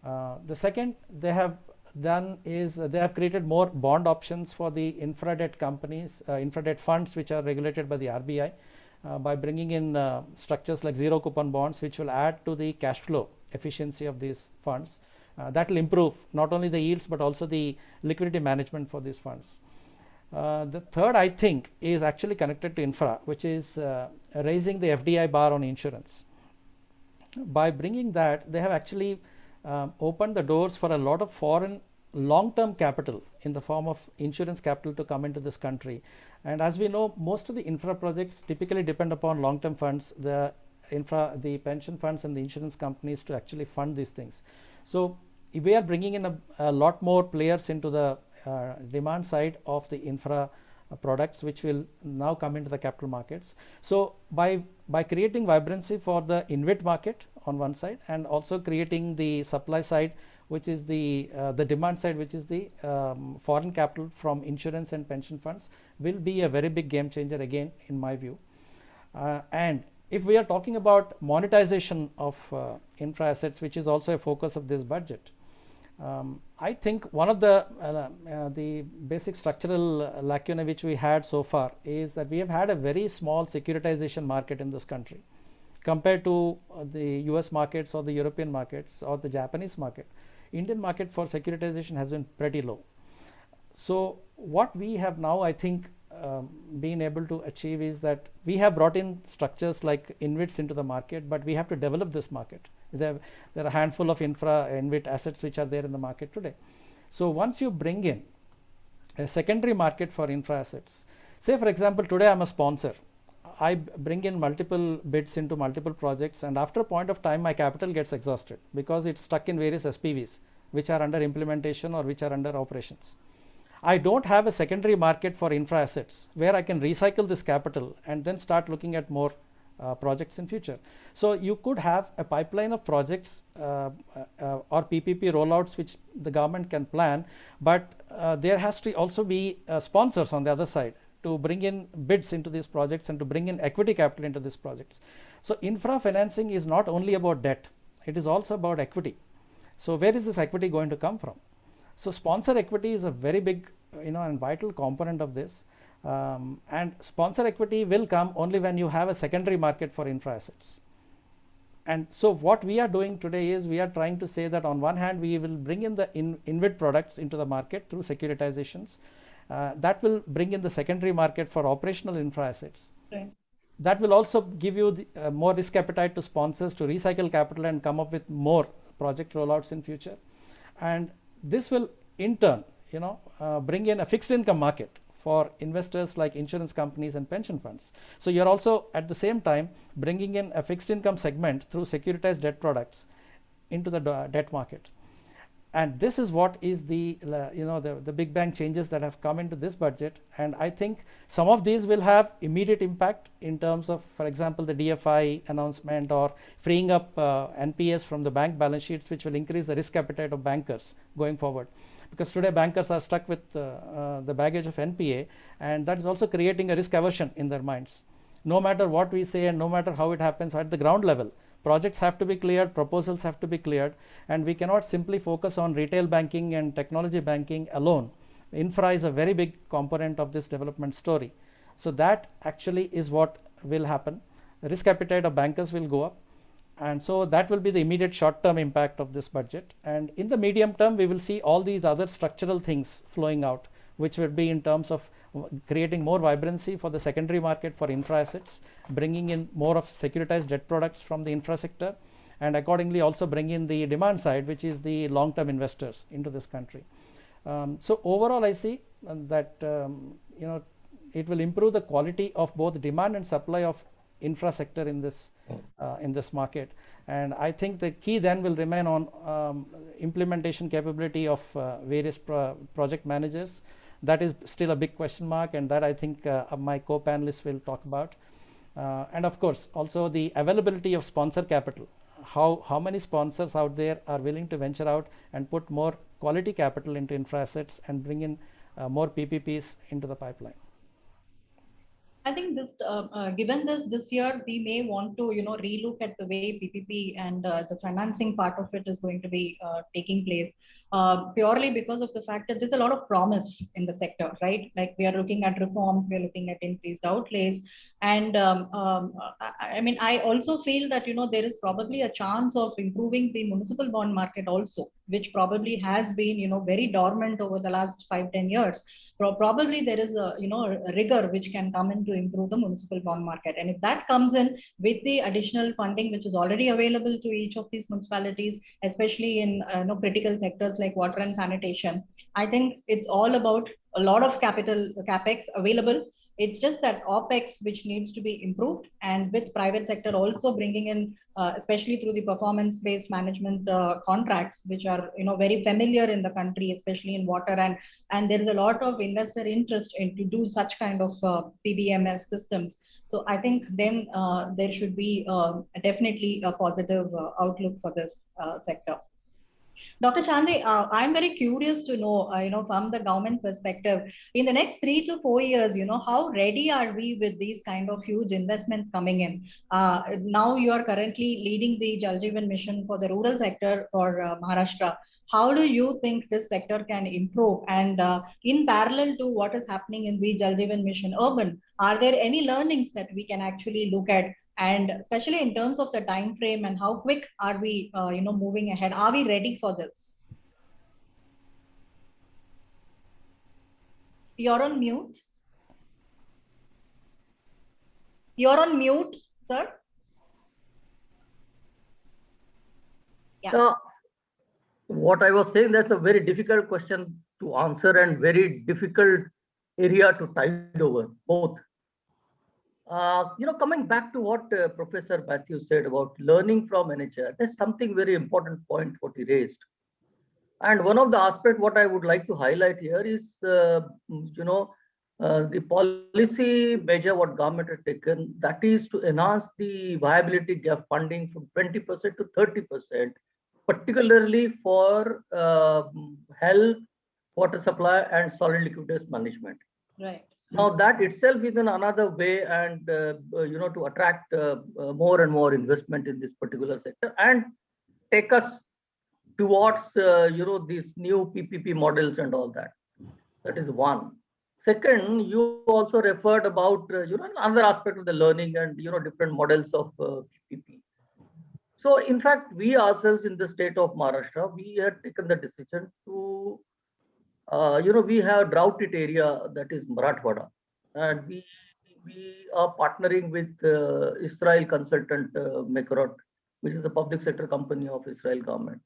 The second they have done is they have created more bond options for the infra debt companies, infra debt funds which are regulated by the RBI, by bringing in structures like zero coupon bonds, which will add to the cash flow efficiency of these funds. That will improve not only the yields but also the liquidity management for these funds. The third, I think, is actually connected to infra, which is raising the FDI bar on insurance. By bringing that, they have actually opened the doors for a lot of foreign long-term capital in the form of insurance capital to come into this country. And as we know, most of the infra projects typically depend upon long-term funds, the pension funds and the insurance companies to actually fund these things. So if we are bringing in a lot more players into the demand side of the infra products, which will now come into the capital markets. So by creating vibrancy for the InvIT market on one side, and also creating the supply side, which is the demand side, which is the foreign capital from insurance and pension funds, will be a very big game changer again, in my view. And if we are talking about monetization of infra assets, which is also a focus of this budget, I think one of the basic structural lacuna which we had so far is that we have had a very small securitization market in this country compared to the US markets or the European markets or the Japanese market. Indian market for securitization has been pretty low. So what we have now, I think, been able to achieve is that we have brought in structures like InvITs into the market, but we have to develop this market. There are a handful of infra InvIT assets which are there in the market today. So once you bring in a secondary market for infra assets, say for example, today I'm a sponsor. I bring in multiple bids into multiple projects, and after a point of time my capital gets exhausted because it's stuck in various SPVs which are under implementation or which are under operations. I don't have a secondary market for infra assets where I can recycle this capital and then start looking at more projects in future. So you could have a pipeline of projects or PPP rollouts which the government can plan, but there has to also be sponsors on the other side to bring in bids into these projects and to bring in equity capital into these projects. So infra financing is not only about debt, it is also about equity. So where is this equity going to come from? So sponsor equity is a very big, and vital component of this. And sponsor equity will come only when you have a secondary market for infra assets. And so what we are doing today is we are trying to say that on one hand we will bring in the InvIT products into the market through securitizations. That will bring in the secondary market for operational infra assets. Right. That will also give you the, more risk appetite to sponsors to recycle capital and come up with more project rollouts in future. And this will in turn bring in a fixed income market for investors like insurance companies and pension funds. So you're also at the same time bringing in a fixed income segment through securitized debt products into the debt market. And this is what is the big bang changes that have come into this budget. And I think some of these will have immediate impact in terms of, for example, the DFI announcement or freeing up NPS from the bank balance sheets, which will increase the risk appetite of bankers going forward. Because today bankers are stuck with the baggage of NPA, and that is also creating a risk aversion in their minds. No matter what we say and no matter how it happens at the ground level, projects have to be cleared, proposals have to be cleared, and we cannot simply focus on retail banking and technology banking alone. Infra is a very big component of this development story. So that actually is what will happen. The risk appetite of bankers will go up. And so that will be the immediate short-term impact of this budget. And in the medium term, we will see all these other structural things flowing out, which will be in terms of creating more vibrancy for the secondary market for infra assets, bringing in more of securitized debt products from the infra sector, and accordingly also bring in the demand side, which is the long-term investors into this country. So overall, I see that it will improve the quality of both demand and supply of infra sector in this market. And I think the key then will remain on implementation capability of various project managers. That is still a big question mark, and that I think my co-panelists will talk about. And of course, also the availability of sponsor capital. How many sponsors out there are willing to venture out and put more quality capital into infra assets and bring in more PPPs into the pipeline? I think this, given this year, we may want to, relook at the way PPP and the financing part of it is going to be taking place. Purely because of the fact that there's a lot of promise in the sector, right? Like we are looking at reforms, we are looking at increased outlays, and I mean, I also feel that there is probably a chance of improving the municipal bond market also, which probably has been very dormant over the last 5-10 years. Probably there is a a rigor which can come in to improve the municipal bond market, and if that comes in with the additional funding which is already available to each of these municipalities, especially in critical sectors like water and sanitation, I think it's all about a lot of capex available. It's just that OPEX which needs to be improved, and with private sector also bringing in, especially through the performance-based management contracts, which are very familiar in the country, especially in water, and there is a lot of investor interest in to do such kind of PBMS systems. So I think then there should be definitely a positive outlook for this sector. Dr. Chande, I'm very curious to know, from the government perspective, in the next 3 to 4 years, how ready are we with these kind of huge investments coming in? Now you are currently leading the Jal Jeevan mission for the rural sector for Maharashtra. How do you think this sector can improve? And in parallel to what is happening in the Jal Jeevan mission urban, are there any learnings that we can actually look at? And especially in terms of the time frame and how quick are we moving ahead? Are we ready for this? You're on mute. You're on mute, sir. Yeah. So what I was saying, that's a very difficult question to answer and very difficult area to tide over both. Coming back to what Professor Matthew said about learning from NHI, there's something very important point what he raised. And one of the aspects what I would like to highlight here is, the policy measure what government has taken, that is to enhance the viability gap funding from 20% to 30%, particularly for health, water supply, and solid liquid waste management. Right. Now that itself is another way, and to attract more and more investment in this particular sector and take us towards these new PPP models and all that. That is one. Second, you also referred about another aspect of the learning and different models of PPP. So in fact, we ourselves in the state of Maharashtra, we had taken the decision to we have drought-hit area, that is Marathwada, and we are partnering with Israel consultant Mekorot, which is a public sector company of Israel government,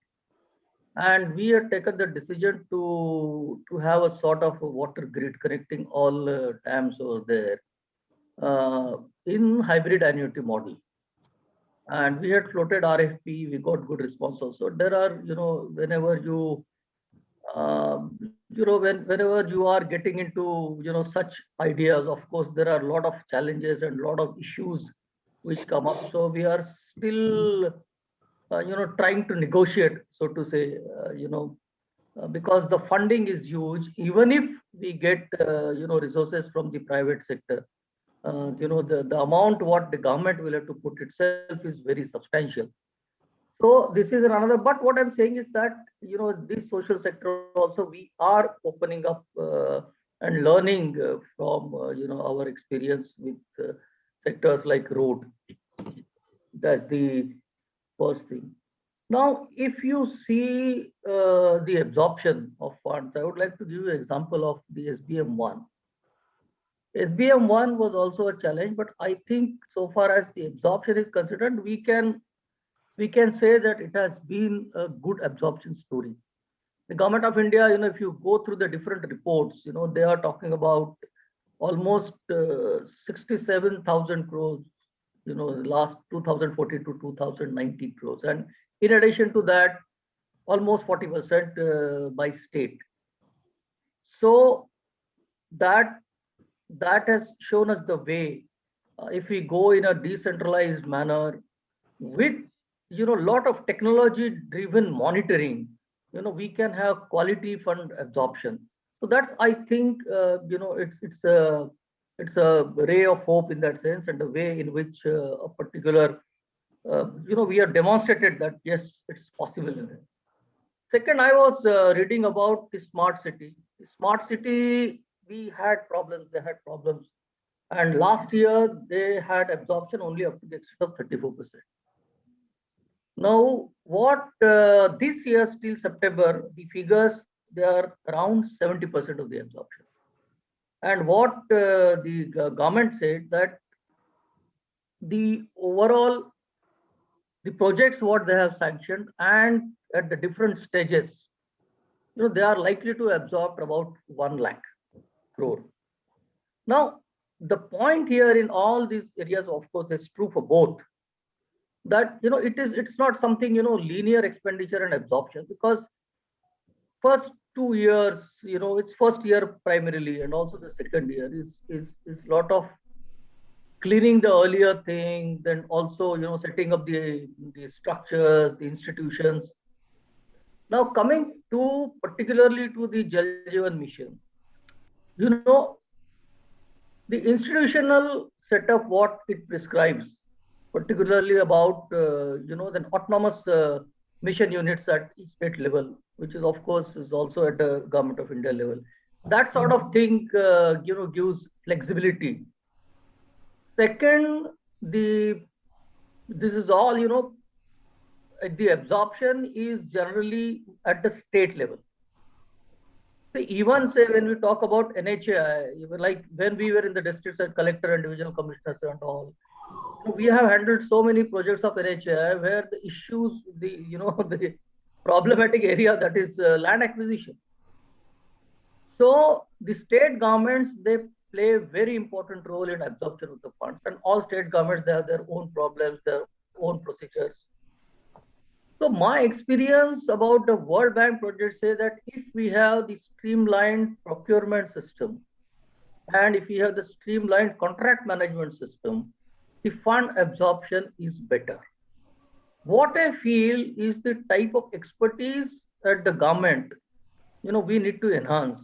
and we have taken the decision to have a sort of a water grid connecting all dams over there in hybrid annuity model. And we had floated RFP, we got good response also. There are whenever you whenever you are getting into such ideas, of course there are a lot of challenges and a lot of issues which come up. So we are still trying to negotiate, so to say, because the funding is huge. Even if we get resources from the private sector, the amount what the government will have to put itself is very substantial. So this is another, but what I'm saying is that, this social sector also, we are opening up and learning from, our experience with sectors like road. That's the first thing. Now, if you see the absorption of funds, I would like to give you an example of the SBM1. SBM1 was also a challenge, but I think so far as the absorption is considered, we can say that it has been a good absorption story. The government of India, if you go through the different reports, they are talking about almost 67,000 crores, last 2014 to 2019 crores. And in addition to that, almost 40% by state. So that has shown us the way. If we go in a decentralized manner with lot of technology driven monitoring, we can have quality fund absorption. So that's, I think, it's a ray of hope in that sense, and the way in which a particular, we have demonstrated that yes, it's possible. Second, I was reading about the smart city. The smart city, we had problems. They had problems, and last year they had absorption only up to the extent of 34%. Now, what this year till September, the figures, they are around 70% of the absorption. And what the government said that the overall, the projects what they have sanctioned and at the different stages, they are likely to absorb about 1 lakh crore. Now, the point here in all these areas, of course, is true for both, that it's not something linear expenditure and absorption, because first 2 years, it's first year primarily, and also the second year is lot of cleaning the earlier thing, then also setting up the structures, the institutions. Now coming to particularly to the Jal Jeevan Mission, the institutional setup, what it prescribes, particularly about the autonomous mission units at state level, which is of course is also at the Government of India level. That sort of thing gives flexibility. Second, this is all the absorption is generally at the state level. So even say when we talk about NHAI, even like when we were in the districts as collector and divisional commissioners and all, we have handled so many projects of NHAI where the issues, the problematic area, that is land acquisition. So the state governments, they play a very important role in absorption of the funds, and all state governments, they have their own problems, their own procedures. So my experience about the World Bank project say that if we have the streamlined procurement system, and if we have the streamlined contract management system, the fund absorption is better. What I feel is the type of expertise that the government, we need to enhance.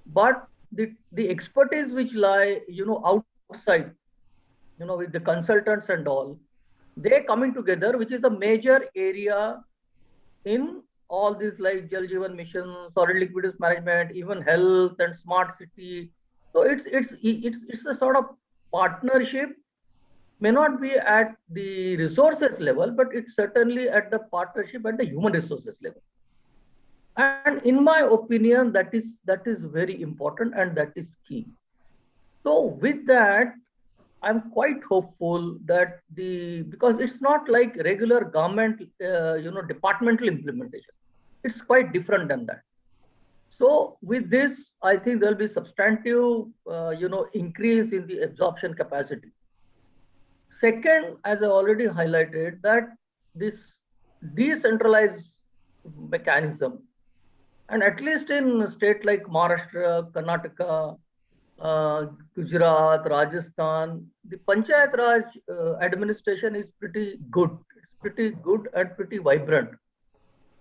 But the expertise which lie, outside, with the consultants and all, they coming together, which is a major area in all these like Jal Jeevan Mission, solid liquids management, even health and smart city. So it's a sort of partnership, may not be at the resources level, but it's certainly at the partnership at the human resources level. And in my opinion, that is very important, and that is key. So with that, I'm quite hopeful that because it's not like regular government, departmental implementation. It's quite different than that. So with this, I think there'll be substantive, increase in the absorption capacity. Second, as I already highlighted, that this decentralized mechanism, and at least in states like Maharashtra, Karnataka, Gujarat, Rajasthan, the Panchayat Raj administration is pretty good. It's pretty good and pretty vibrant.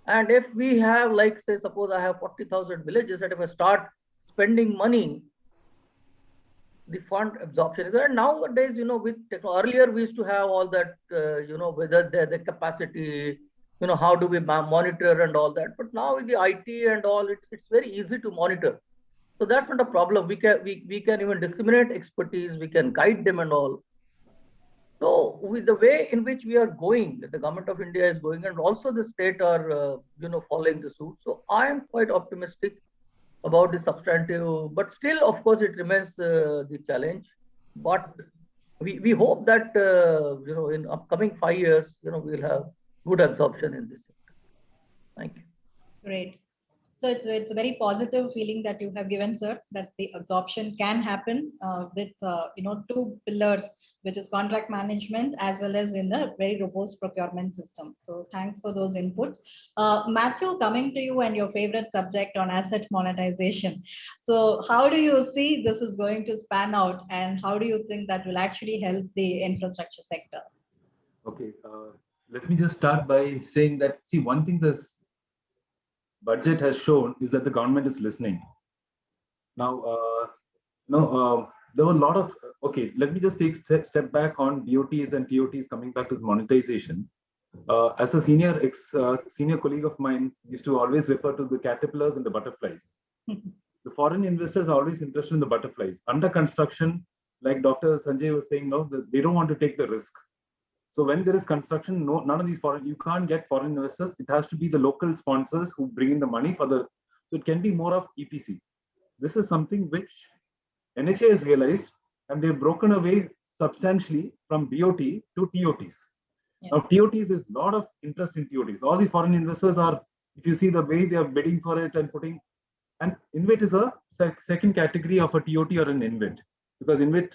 And if we have, like, say, suppose I have 40,000 villages, and if I start spending money, the fund absorption is there. And nowadays, with earlier we used to have all that, whether the capacity, how do we monitor and all that. But now with the IT and all, it's very easy to monitor. So that's not a problem. We can even disseminate expertise, we can guide them and all. So with the way in which we are going, the Government of India is going, and also the state are, following the suit. So I am quite optimistic about the substantive, but still, of course, it remains the challenge. But we hope that, in upcoming 5 years, we'll have good absorption in this sector. Thank you. Great. So it's a very positive feeling that you have given, sir, that the absorption can happen with, 2 pillars, which is contract management as well as in a very robust procurement system. So thanks for those inputs. Matthew, coming to you and your favorite subject on asset monetization. So how do you see this is going to span out, and how do you think that will actually help the infrastructure sector? Okay, let me just start by saying that, see, one thing budget has shown is that the government is listening. Now, there were a lot of, okay, let me just take step back on DOTs and TOTs coming back to monetization. As a senior colleague of mine used to always refer to the caterpillars and the butterflies. The foreign investors are always interested in the butterflies. Under construction, like Dr. Sanjay was saying, no, they don't want to take the risk. So when there is construction, none of these you can't get foreign investors. It has to be the local sponsors who bring in the money so it can be more of EPC. This is something which NHA has realized, and they've broken away substantially from DOT to TOTs. Yeah. Now, TOTs, there's a lot of interest in TOTs. All these foreign investors are, if you see the way they are bidding for it and putting, and InvIT is a second category of a TOT or an InvIT, because InvIT,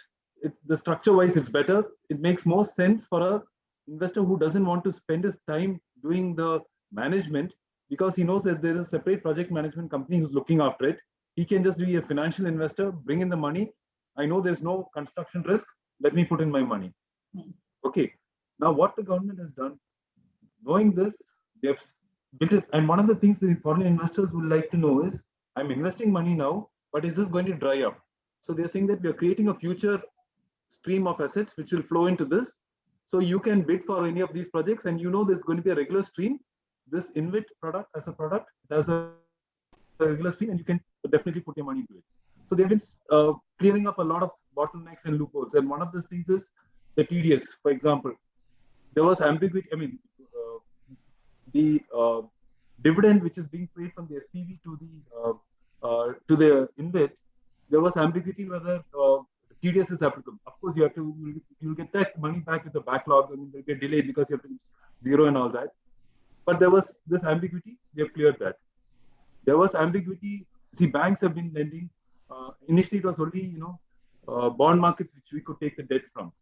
the structure-wise, it's better. It makes more sense for a investor who doesn't want to spend his time doing the management, because he knows that there's a separate project management company who's looking after it. He can just be a financial investor, bring in the money. I know there's no construction risk. Let me put in my money. Okay. Now, what the government has done, knowing this, they've built it. And one of the things the foreign investors would like to know is, I'm investing money now, but is this going to dry up? So they're saying that we are creating a future stream of assets which will flow into this. So you can bid for any of these projects, and you know there's going to be a regular stream. This InvIT product as a product, it has a regular stream, and you can definitely put your money into it. So they've been clearing up a lot of bottlenecks and loopholes. And one of the things is the TDS, for example. There was ambiguity. I mean, the dividend which is being paid from the SPV to the InvIT, there was ambiguity whether TDS is applicable. Of course, you'll get that money back with the backlog. I mean, there'll be a delay because you have to zero and all that. But there was this ambiguity. They have cleared that. There was ambiguity. See, banks have been lending. Initially, it was only bond markets which we could take the debt from.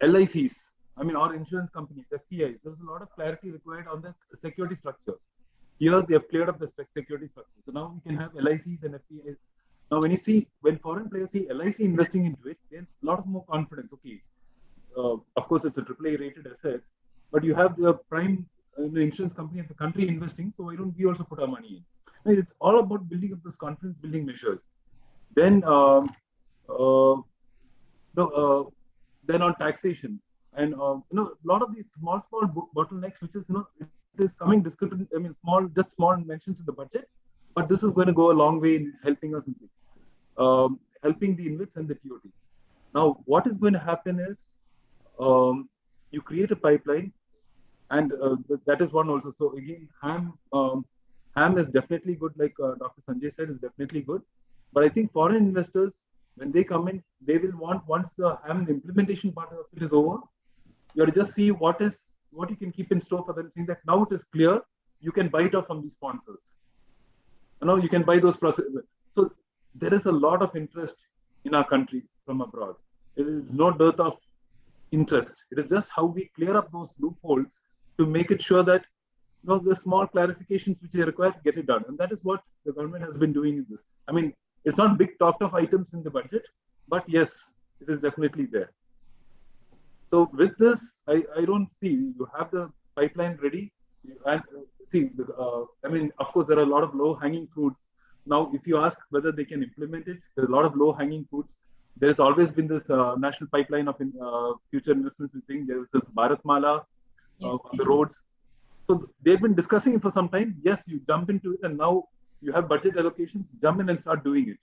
LICs, I mean, our insurance companies, FPIs, there's a lot of clarity required on the security structure. Here, they have cleared up the security structure. So now we can have LICs and FPIs. Now, when foreign players see LIC investing into it, there's a lot of more confidence. Okay, of course, it's a AAA rated asset, but you have the prime insurance company of the country investing. So why don't we also put our money in? It's all about building up those confidence building measures. Then, then on taxation, and a lot of these small bottlenecks, which is it is coming discrepancy. I mean, small mentions in the budget, but this is going to go a long way in helping us in helping the InvITs and the TOTs. Now, what is going to happen is you create a pipeline, and that is one also. So again, HAM is definitely good, like Dr. Sanjay said, is definitely good. But I think foreign investors, when they come in, they will want, once the HAM implementation part of it is over, you have to just see what you can keep in store for them, saying that now it is clear, you can buy it off from these sponsors. Now you can buy those processes. So there is a lot of interest in our country from abroad. It is no dearth of interest. It is just how we clear up those loopholes to make it sure that the small clarifications which are required to get it done. And that is what the government has been doing in this. I mean, it's not big talked of items in the budget, but yes, it is definitely there. So with this, I don't see, you have the pipeline ready. And see, I mean, of course, there are a lot of low-hanging fruits. Now, if you ask whether they can implement it, there's a lot of low-hanging fruits. There's always been this national pipeline of future investments. There's this Bharatmala on the roads. So they've been discussing it for some time. Yes, you jump into it, and now you have budget allocations, jump in and start doing it.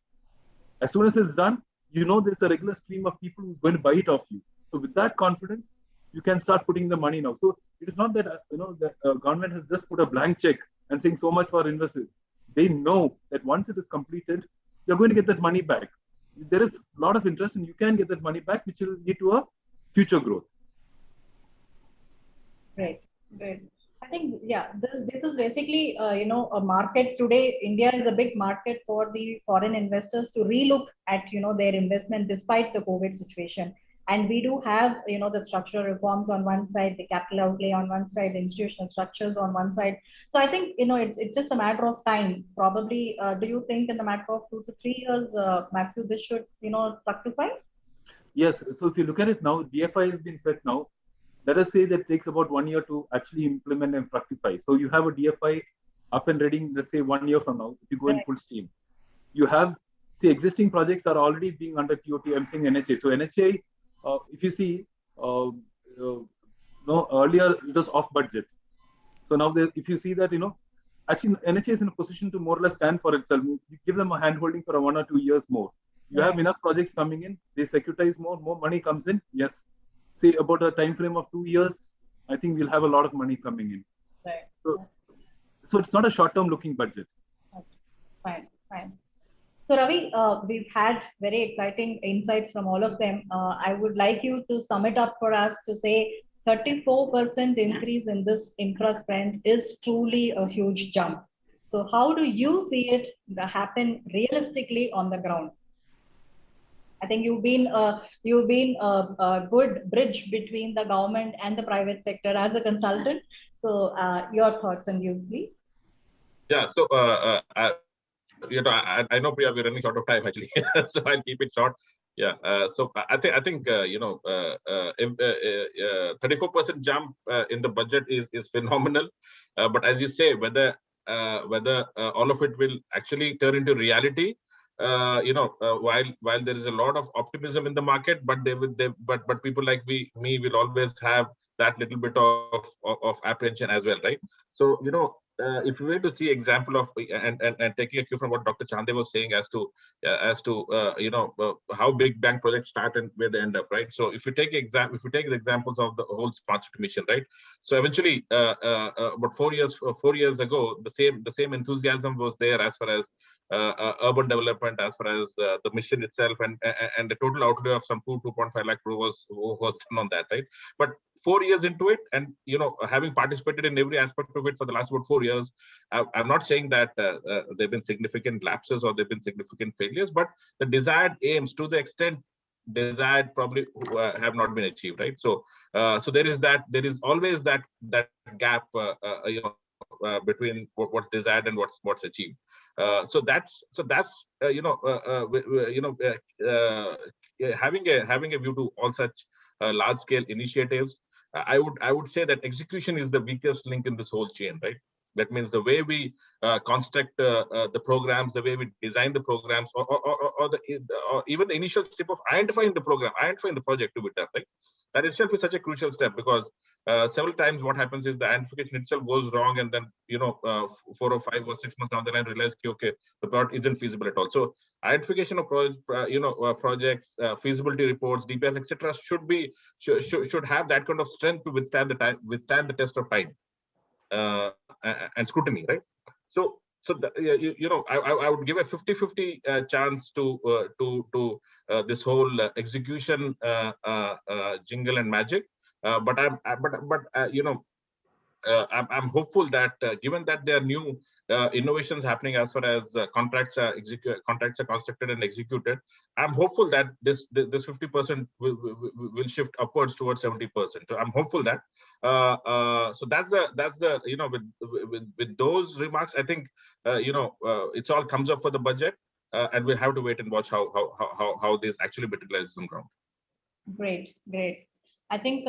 As soon as it's done, there's a regular stream of people who's going to buy it off you. So with that confidence, you can start putting the money now. So it is not that the government has just put a blank check and saying so much for investors. They know that once it is completed, you're going to get that money back. There is a lot of interest, and you can get that money back, which will lead to a future growth. Great. I think, this is basically, a market today. India is a big market for the foreign investors to relook at, their investment despite the COVID situation. And we do have, the structural reforms on one side, the capital outlay on one side, the institutional structures on one side. So I think, it's just a matter of time. Probably, do you think in the matter of 2 to 3 years, Matthew, this should, fructify? Yes. So if you look at it now, DFI has been set now. let us say that it takes about 1 year to actually implement and fructify. So you have a DFI up and ready, let's say 1 year from now, if you go in full steam. You have, see, existing projects are already being under TOT, I'm saying NHA. So NHA, if you see, no, earlier it was off budget. So now if you see that, actually NHA is in a position to more or less stand for itself. You give them a hand holding for 1 or 2 years more. You have enough projects coming in, they securitize more money comes in. Yes. Say about a time frame of 2 years, I think we'll have a lot of money coming in. Right. So it's not a short-term looking budget. Okay. Fine. So Ravi, we've had very exciting insights from all of them. I would like you to sum it up for us to say 34% increase in this infra spend is truly a huge jump. So how do you see it happen realistically on the ground? I think you've been a good bridge between the government and the private sector as a consultant. So your thoughts and views, please. Yeah. So I know Priya, we're running short of time actually, so I'll keep it short. Yeah. So I think 34% jump in the budget is phenomenal. But as you say, whether all of it will actually turn into reality. While there is a lot of optimism in the market, but but people like me will always have that little bit of apprehension as well, right? So if you were to see example of and taking a cue from what Dr. Chande was saying as to how big bank projects start and where they end up, right? So if you take the examples of the whole smart city mission, right? So eventually, about 4 years ago, the same enthusiasm was there as far as urban development, as far as the mission itself, and the total outlay of some 2.5 lakh crore was done on that, right? But 4 years into it, and having participated in every aspect of it for the last about 4 years, I'm not saying that there've been significant lapses or there've been significant failures, but the desired aims, to the extent desired, probably have not been achieved, right? So there is always that gap, between what's desired and what's achieved. So that's having a view to all such large scale initiatives. I would say that execution is the weakest link in this whole chain, right? That means the way we construct the programs, the way we design the programs, or even the initial step of identifying the project to be done, right? That itself is such a crucial step, because several times what happens is the identification itself goes wrong, and then 4 or 5 or 6 months down the line realize, okay, the product isn't feasible at all. So identification of projects, feasibility reports, DPS, etc., should have that kind of strength to withstand the test of time and scrutiny, right? So I would give a 50-50 chance to this whole execution jingle and magic. But I'm hopeful that given that there are new innovations happening as far as contracts are constructed and executed, I'm hopeful that this 50% will shift upwards towards 70%. So I'm hopeful that. So that's the with those remarks, I think it's all thumbs up for the budget, and we'll have to wait and watch how this actually materializes on ground. Great. I think,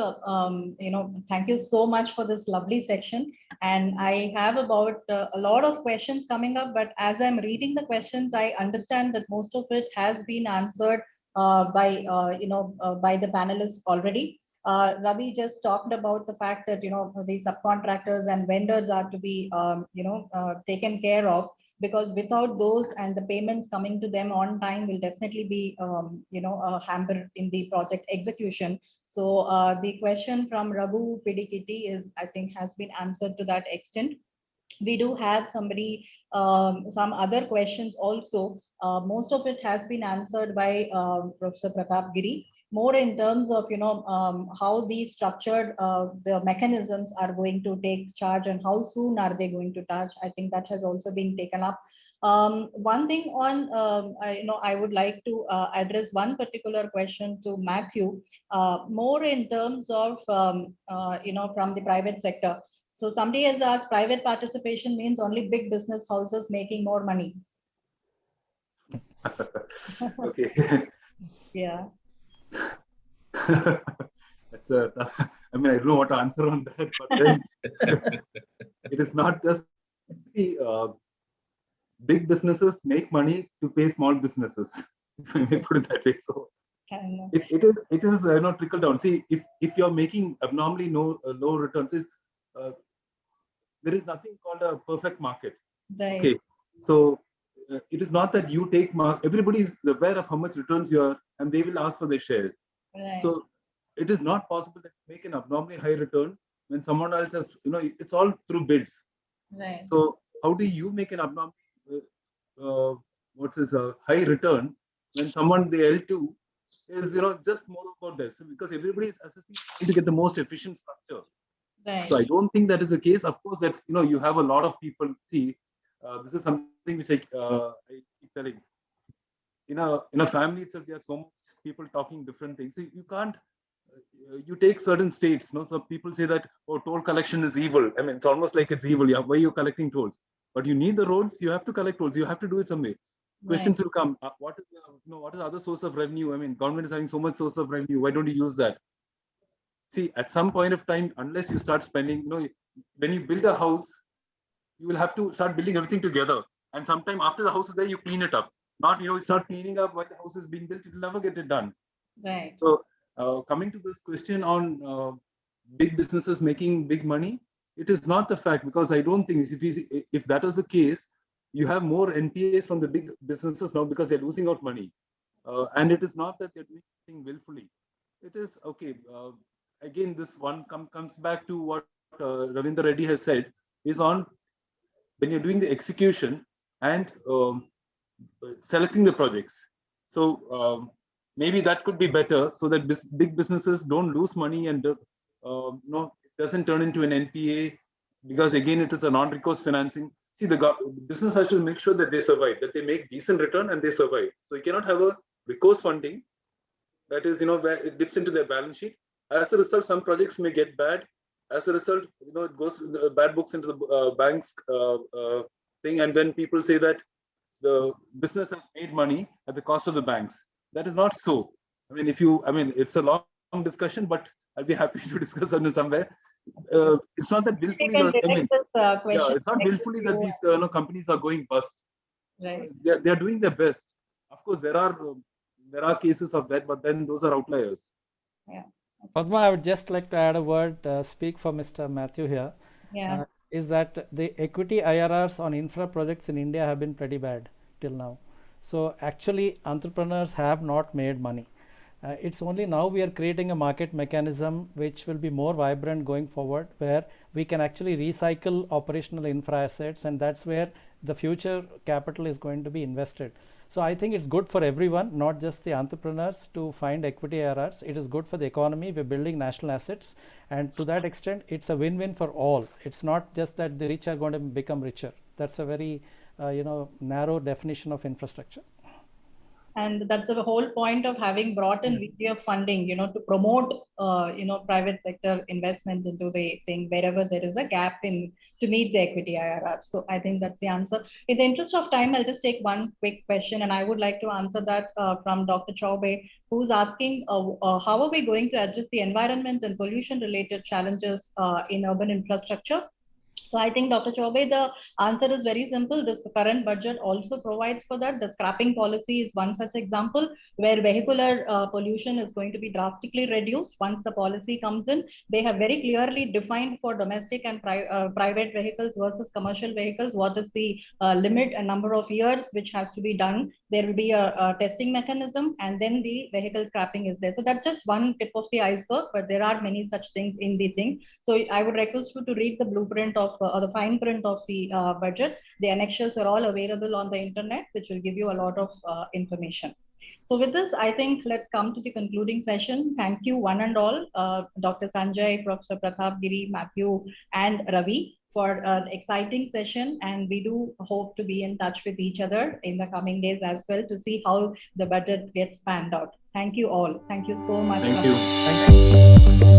thank you so much for this lovely section. And I have about a lot of questions coming up, but as I'm reading the questions, I understand that most of it has been answered by the panelists already. Ravi just talked about the fact that, the subcontractors and vendors are to be, taken care of, because without those and the payments coming to them on time will definitely be, a hamper in the project execution. So the question from Raghu Pidikiti I think has been answered to that extent. We do have some other questions also. Most of it has been answered by Professor Pratap Giri, more in terms of, how these structured, the mechanisms are going to take charge and how soon are they going to touch. I think that has also been taken up. One thing on, I would like to address one particular question to Matthew, more in terms of, from the private sector. So somebody has asked, private participation means only big business houses making more money. Okay. Yeah. That's I mean, I don't know what to answer on that, but then it is not just big businesses make money to pay small businesses, if I may put it that way. So it is trickle down. See, if you're making abnormally low returns, there is nothing called a perfect market. Right. Okay, so it is not that you take everybody is aware of how much returns you are, and they will ask for their share. Right. So it is not possible to make an abnormally high return when someone else has, it's all through bids. Right. So how do you make an abnormally high return when someone, the L2, is just more about this? So because everybody is assessing to get the most efficient structure. Right. So I don't think that is the case. Of course, that's you have a lot of people. See, this is something which I keep telling. In a family itself, there are so much people talking different things. So you can't. You take certain states, no. So people say that toll collection is evil. I mean, it's almost like it's evil. Yeah, why are you collecting tolls? But you need the roads. You have to collect tolls. You have to do it some way. Questions will come. What is what is the other source of revenue? I mean, government is having so much source of revenue. Why don't you use that? See, at some point of time, unless you start spending, when you build a house, you will have to start building everything together. And sometime after the house is there, you clean it up. Not, you start cleaning up while the house is being built. You will never get it done. Right. So coming to this question on big businesses making big money, it is not the fact, because I don't think if that is the case, you have more NPAs from the big businesses now because they're losing out money. And it is not that they're doing anything willfully. It is, okay, again, this one comes back to what Ravindra Reddy has said, is on when you're doing the execution and selecting the projects. So maybe that could be better so that big businesses don't lose money and it doesn't turn into an NPA, because again, it is a non-recourse financing. See, the business has to make sure that they survive, that they make decent return and they survive. So you cannot have a recourse funding that is, where it dips into their balance sheet. As a result, some projects may get bad. As a result, it goes bad books into the bank's thing. And then people say that the business has made money at the cost of the banks. That is not so. I mean, it's a long discussion, but I'll be happy to discuss on it somewhere. It's not that willfully. It's not willfully that these companies are going bust. Right. They are doing their best. Of course, there are cases of that, but then those are outliers. Yeah. Padma, I would just like to add a word, speak for Mr. Matthew here. Yeah. Is that the equity IRRs on infra projects in India have been pretty bad till now. So actually, entrepreneurs have not made money. It's only now we are creating a market mechanism which will be more vibrant going forward, where we can actually recycle operational infra assets, and that's where the future capital is going to be invested. So I think it's good for everyone, not just the entrepreneurs, to find equity IRRs. It is good for the economy. We're building national assets, and to that extent, it's a win-win for all. It's not just that the rich are going to become richer. That's a very narrow definition of infrastructure. And that's the whole point of having brought in VGF funding, to promote, private sector investments into the thing wherever there is a gap to meet the equity IRR. So I think that's the answer. In the interest of time, I'll just take one quick question, and I would like to answer that from Dr. Chaubey, who's asking, how are we going to address the environment and pollution related challenges in urban infrastructure? So I think, Dr. Chaubey, the answer is very simple. This current budget also provides for that. The scrapping policy is one such example where vehicular pollution is going to be drastically reduced once the policy comes in. They have very clearly defined for domestic and private vehicles versus commercial vehicles what is the limit and number of years which has to be done. There will be a testing mechanism, and then the vehicle scrapping is there. So that's just one tip of the iceberg, but there are many such things in the thing. So I would request you to read the blueprint of or the fine print of the budget. The annexures are all available on the internet, which will give you a lot of information. So with this, I think let's come to the concluding session. Thank you one and all, Dr. Sanjay, Professor Pratap Giri, Matthew, and Ravi, for an exciting session. And we do hope to be in touch with each other in the coming days as well to see how the budget gets panned out. Thank you all. Thank you so much. Thank you.